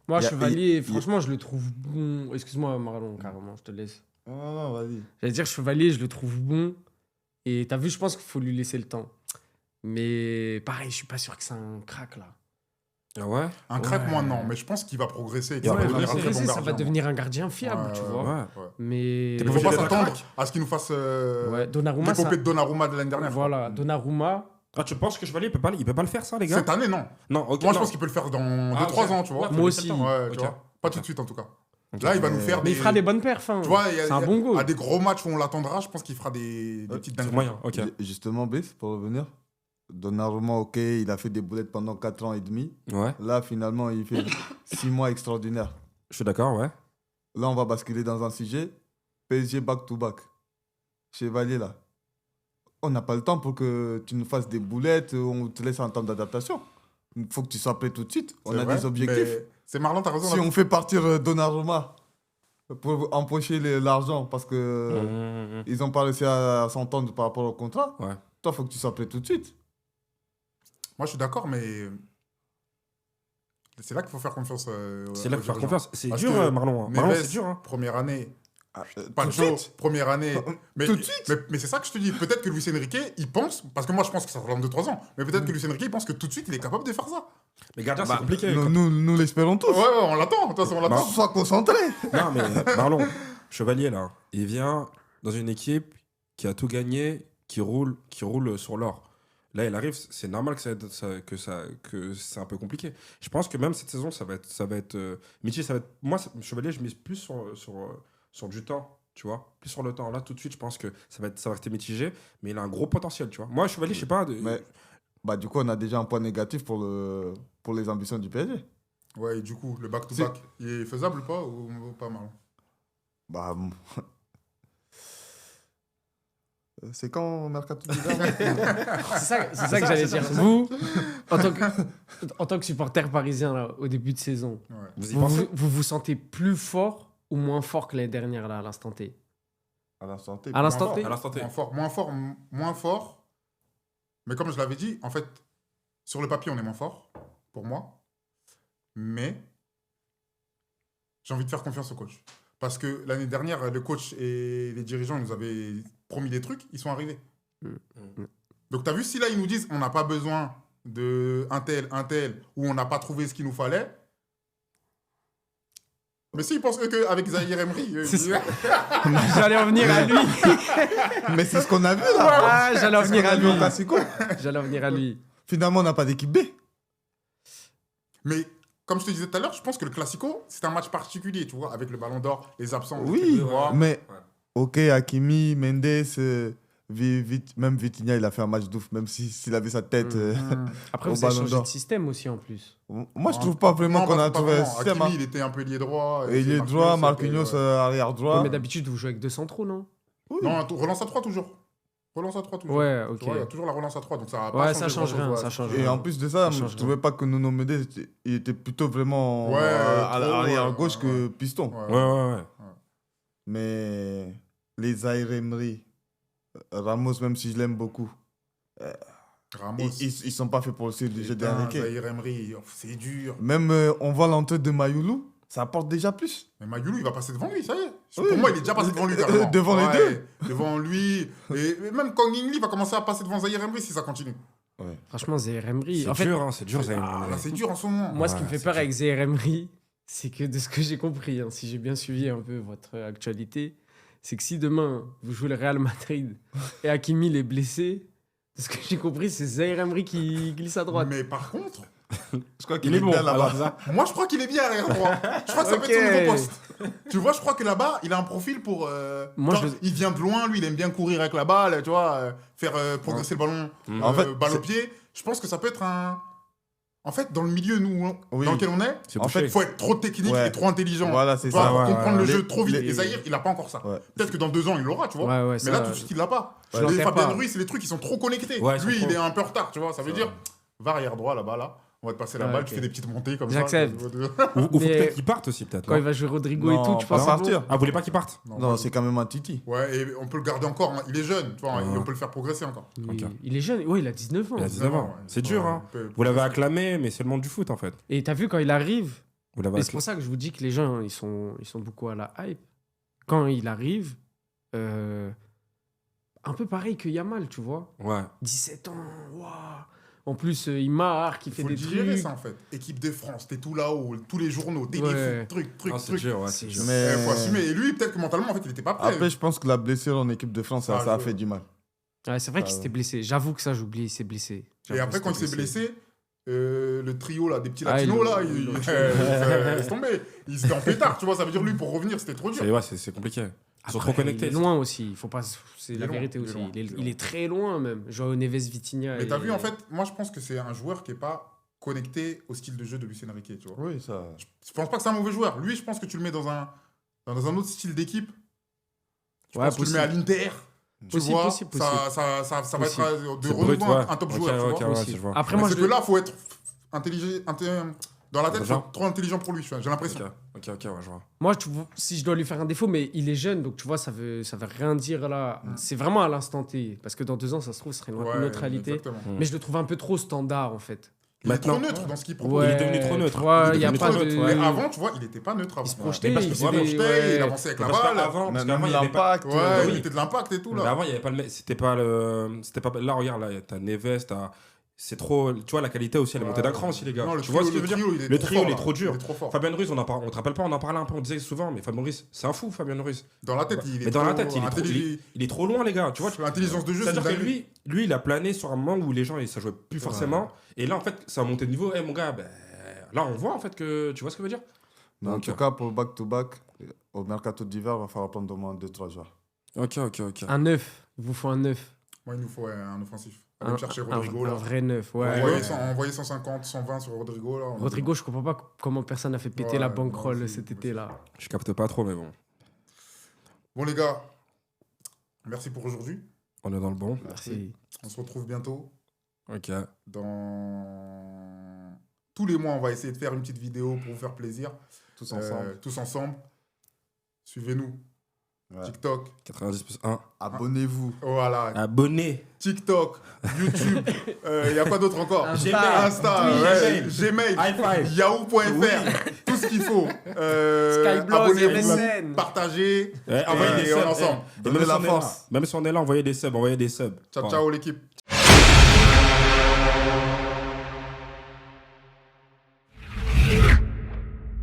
Moi, Y a- Chevalier, y a- franchement, je le trouve bon. Excuse-moi, Marlon, carrément, je te laisse. non, vas-y. J'allais dire Chevalier, je le trouve bon. Et t'as vu, je pense qu'il faut lui laisser le temps. Mais pareil, je suis pas sûr que c'est un crack là. Ah ouais. Un crack, Ouais. moi, non. Mais je pense qu'il va progresser. Il qu'il va va devenir un progresser, très bon ça va gardien, devenir un gardien fiable, Ouais, tu ouais, vois. Ouais. moi. Ouais. Mais T'es Il pas faut pas obligé d'être un s'attendre à ce qu'il nous fasse ouais, Donnarumma, l'épopée ça... de Donnarumma de l'année dernière. Voilà, Donnarumma, Ah, tu penses que Chevalier, il peut pas le faire, ça, les gars? Cette année, non. Non, ok. Moi, je non. pense qu'il peut le faire dans Ah, 2-3 ok. ans, tu vois. Ouais, faut Moi laisser le aussi. temps. Ouais, Ok. tu vois. Pas tout de suite, en tout cas. Ok. Là, il va nous faire mais il fera des bonnes perfs. Hein. Tu vois, c'est un bon goal. à des gros matchs où on l'attendra, je pense qu'il fera des petites C'est dingueries. moyen, ok. Justement, Brice, pour revenir, Donnarumma, ok, il a fait des boulettes pendant 4 ans et demi. Ouais, Là, finalement, il fait 6 mois extraordinaires. je suis d'accord, ouais. Là, on va basculer dans un sujet. PSG back-to-back. Chevalier, là. On n'a pas le temps pour que tu nous fasses des boulettes, on te laisse un temps d'adaptation. Il faut que tu sois prêt tout de suite. On C'est a vrai, des objectifs. mais C'est Marlon, t'as raison. Si là. on fait partir Donnarumma pour empocher l'argent parce que ils n'ont pas réussi à s'entendre par rapport au contrat, Ouais. toi, il faut que tu sois prêt tout de suite. Moi, je suis d'accord, mais c'est là qu'il faut faire confiance. C'est là qu'il faut faire confiance. C'est Parce dur, que Marlon. Marlon, c'est dur, hein. Première année. Pas Pas tout de de suite. première année. Mais, Tout de suite. Mais c'est ça que je te dis. Peut-être que Luis Enrique, il pense, parce que moi je pense que ça sera dans 2-3 ans, mais peut-être que Luis Enrique, il pense que tout de suite, il est capable de faire ça. Les gardiens, Bah, c'est compliqué. Nous l'espérons tous. Ouais, on l'attend. De toute façon, on l'attend. Sois concentré. Non, mais Marlon, Chevalier, là, il vient dans une équipe qui a tout gagné, qui roule sur l'or. Là, il arrive, c'est normal que c'est un peu compliqué. Je pense que même cette saison, ça va être mitigé. Moi, Chevalier, je mise plus sur du temps, tu vois. Plus sur le temps. Là, tout de suite, je pense que ça va rester mitigé, mais il a un gros potentiel, tu vois. Moi, Chevalier, je sais pas. Mais du coup, on a déjà un point négatif pour les ambitions du PSG. Ouais, et du coup, le back-to-back, il est faisable ou pas, ou pas, Marlon? Bah, c'est quand Mercato d'hiver? C'est ça que j'allais dire. Vous, en tant que supporter parisien, là, au début de saison, Ouais. Vous y pensez vous sentez plus fort ou moins fort que l'année dernière, là, à l'instant T? À l'instant T. À l'instant T? À l'instant T. Moins fort. Mais comme je l'avais dit, en fait, sur le papier, on est moins fort, pour moi. Mais j'ai envie de faire confiance au coach. Parce que l'année dernière, le coach et les dirigeants ils nous avaient promis des trucs, ils sont arrivés. Donc, tu as vu, si là, ils nous disent on n'a pas besoin de un tel, ou on n'a pas trouvé ce qu'il nous fallait. Mais s'ils pensent qu'avec Zahir Emery, J'allais en venir à lui. Mais c'est ce qu'on a vu là. Ah, j'allais en venir à lui. Au Classico. J'allais en venir à lui. Finalement, on n'a pas d'équipe B. Mais comme je te disais tout à l'heure, je pense que le Classico, c'est un match particulier, tu vois, avec le Ballon d'Or, les absents. Oui, tu vois. mais ok, Hakimi, Mendes, Même Vitinha, il a fait un match d'ouf, même s'il avait sa tête. Après, Au vous avez Ballon changé d'Or. de système aussi en plus. Moi, je trouve pas vraiment Non, qu'on pas- a pas trouvé un vraiment. système. Hakimi, Hein. il était un peu lié droit. Et il est droit, Marquinhos arrière Ouais, droit. mais d'habitude, vous jouez avec deux centraux, non? Oui. Non, relance à 3 toujours. Relance à 3 toujours. Ouais, Tu ok. vois, il y a toujours la relance à 3, donc ça va pas Ouais, ça changer change grand-chose, rien, ouais. ça change Et rien. en plus de ça, change je trouvais pas que Nuno Mendes il était plutôt vraiment Ouais, à trop, l'arrière ouais, gauche ouais, que piston. Ouais. Mais les Zaïre Emery, Ramos, même si je l'aime beaucoup, Ramos. ils sont pas faits pour le jeu d'Enrique. Zaïre Emery, c'est dur. Même on voit l'entrée de Mayoulou, ça apporte déjà plus. Mais Mayoulou, il va passer devant lui, ça y est. Oui. Pour moi, il est déjà passé devant lui. carrément. Devant les deux. Devant lui. Et même Kang In-lee va commencer à passer devant Zaïre Emery si ça continue. Franchement, Zaïre Emery. C'est En fait, dur, hein, c'est dur, ça. Ah, là, c'est dur en ce moment. moi, ce qui me Ouais, fait c'est peur dur. avec Zaïre Emery, c'est que de ce que j'ai compris, hein, si j'ai bien suivi un peu votre actualité, c'est que si demain vous jouez le Real Madrid et Hakimi il est blessé, de ce que j'ai compris, c'est Zaïre Emery qui glisse à droite. Mais par contre, Je crois Il est bon, bien là-bas. alors ça. moi, je crois qu'il est bien arrière droit. Je crois que ça peut Ok. être son nouveau poste. Tu vois, je crois que là-bas, il a un profil pour. Moi, genre, je- il vient de loin, lui, il aime bien courir avec la balle, tu vois, faire progresser le ballon, En fait, balle au c'est- pied. Je pense que ça peut être un. En fait, dans le milieu nous, Oui. dans lequel on est, C'est En bouché. il faut être trop technique Ouais. et trop intelligent. Voilà, c'est Tu vois, ça. pour Ouais, comprendre ouais, le ouais. jeu trop vite. Les- Et Zaïre, il a pas encore ça. Ouais. Peut-être que dans 2 ans, il l'aura, tu vois. Ouais, ouais, Mais ça, là, tout de suite, il l'a pas. je Et l'enterre Fabien pas. Ruiz, c'est les trucs qui sont trop connectés. Ouais, ils Lui, sont il trop. est un peu en retard, tu vois. Ça veut dire, va arrière droit là-bas, là. On va te passer la Ouais, balle, ok. tu fais des petites montées comme ça. J'accepte. Ou faut Mais- peut-être qu'il parte aussi, peut-être. Quand non il va jouer Rodrigo Non, et tout, tu pas penses partir. Ah, vous voulez pas qu'il parte Non, c'est quand même un Titi. Ouais, et on peut le garder encore. Hein. Il est jeune, tu vois. Ouais. Et on peut le faire progresser encore. Ok. Il est jeune, ouais, il a 19 ans. Il a 19 ans. Ouais. C'est dur, Ouais, hein. on peut- Vous l'avez acclamé, mais c'est le monde du foot, en fait. Et t'as vu quand il arrive, Vous l'avez et c'est pour ça que je vous dis que les gens, ils sont beaucoup à la hype. Quand il arrive, un peu pareil que Yamal, tu vois. Ouais. 17 ans, waouh. En plus, il marque, il Il fait faut le des digérer, trucs. ça, en fait. Équipe de France, t'es tout là-haut, tous les journaux, téléfoot, Ouais. trucs. Non, c'est dur, ouais, c'est dur. Mais- Il faut assumer. Et lui, peut-être que mentalement, en fait, il était pas prêt. Après, je pense que la blessure en équipe de France, Ça a ça a joué. fait du mal. Ouais, c'est vrai Ah qu'il ouais. s'était blessé. J'avoue que ça, j'oublie, il s'est blessé. Et J'avoue après, quand il qu'il s'est blessé, le trio là, des petits Ah, latinos, il- là, il- laisse tomber. Ils étaient en pétard, tu vois. Ça veut dire, lui, pour revenir, c'était trop dur. C'est compliqué. Ils sont Après, trop connectés. Il est loin aussi. Il faut pas. C'est Il la est loin, vérité il est aussi. loin, Il est, il est il loin. est très loin même. Joao Neves, Vitinha. Mais t'as et- vu, en fait, moi, je pense que c'est un joueur qui est pas connecté au style de jeu de Lucien Riquet, tu vois. Oui, ça. Je pense pas que c'est un mauvais joueur. Lui, je pense que tu le mets dans un autre style d'équipe. Je Ouais, pense que tu le mets à l'Inter. Tu Possible, vois, possible, ça va Possible. être de C'est renouveau brut, ouais. un top Ok, joueur. tu ok, vois. ouais, Possible. je vois. Après, Mais moi, c'est je que là, faut être intelligent. Dans la tête, faut Genre. être trop intelligent pour lui, tu vois, j'ai l'impression. Ok, ouais, je vois. Moi, si je dois lui faire un défaut, mais il est jeune, donc tu vois, ça veut rien dire là. C'est vraiment à l'instant T. Parce que dans 2 ans, ça se trouve, ce serait une Ouais, neutralité. exactement. Mais je le trouve un peu trop standard, en fait. Il est Maintenant. trop neutre dans ce qu'il propose. Il est devenu trop neutre. Tu vois, Il il n'y a devenu pas trop de. neutre. Mais avant, tu vois, il était pas neutre avant. Il se Ouais. projetait, Mais parce que il c'est Il vraiment projetait, ouais. il avançait avec la Parce balle. qu'avant, parce Même qu'avant, il y avait pas. l'impact. Ouais, Oui. il était de l'impact et tout Mais là. avant, il y avait pas le. C'était pas le. C'était pas. Là, regarde, là, t'as Neves, t'as. C'est trop. Tu vois, la qualité aussi, elle est montée d'un cran aussi, les gars. Non, le Tu vois ce trio, que je veux dire le trio, Le trio, fort, il est là. trop dur. Il est trop fort. Fabien Ruiz, on te rappelle pas, on en parlait un peu, on disait souvent, mais Fabien Ruiz, c'est un fou, Fabien Ruiz. Dans la tête, il est Mais dans la trop tête, il est trop, intelligent. il est trop loin, les gars. Tu vois, L'intelligence de jeu, c'est c'est-à-dire une que dinguerie. lui, il a plané sur un moment où les gens, ça jouait plus forcément. Et là, en fait, ça a monté de niveau. Eh, mon gars, ben, là, on voit, en fait, que. Tu vois ce que je veux dire Mais en Donc, tout cas, pour back-to-back, au mercato d'hiver, il va falloir prendre au moins 2-3 joueurs. Ok. Un 9. Il vous faut un 9. Moi, il nous faut un offensif. Aller chercher Rodrigo Un là. vrai 9. Ouais. Envoyer 150, 120 sur Rodrigo là. Rodrigo, je comprends pas comment personne n'a fait péter Ouais, la moi bankroll aussi, cet moi été là. Je capte pas trop, mais bon. Bon les gars, merci pour aujourd'hui. On est dans le bon. Merci. On se retrouve bientôt. Ok. Dans tous les mois, on va essayer de faire une petite vidéo pour vous faire plaisir. Tous ensemble. Tous ensemble. Suivez-nous. Ouais. TikTok. 90 plus 1. Abonnez-vous. Voilà. Abonné. TikTok, YouTube. Il y a quoi d'autre encore Insta. Insta, Oui, ouais, Gmail, High five. Yahoo.fr. Tout ce qu'il faut. Skyblog, Abonnez-vous, MSN. partagez. Ouais, envoyez Et des on est subs. ensemble. Et Donnez même si la on est force. là, même si on est là, envoyez des subs. Ciao, ciao l'équipe.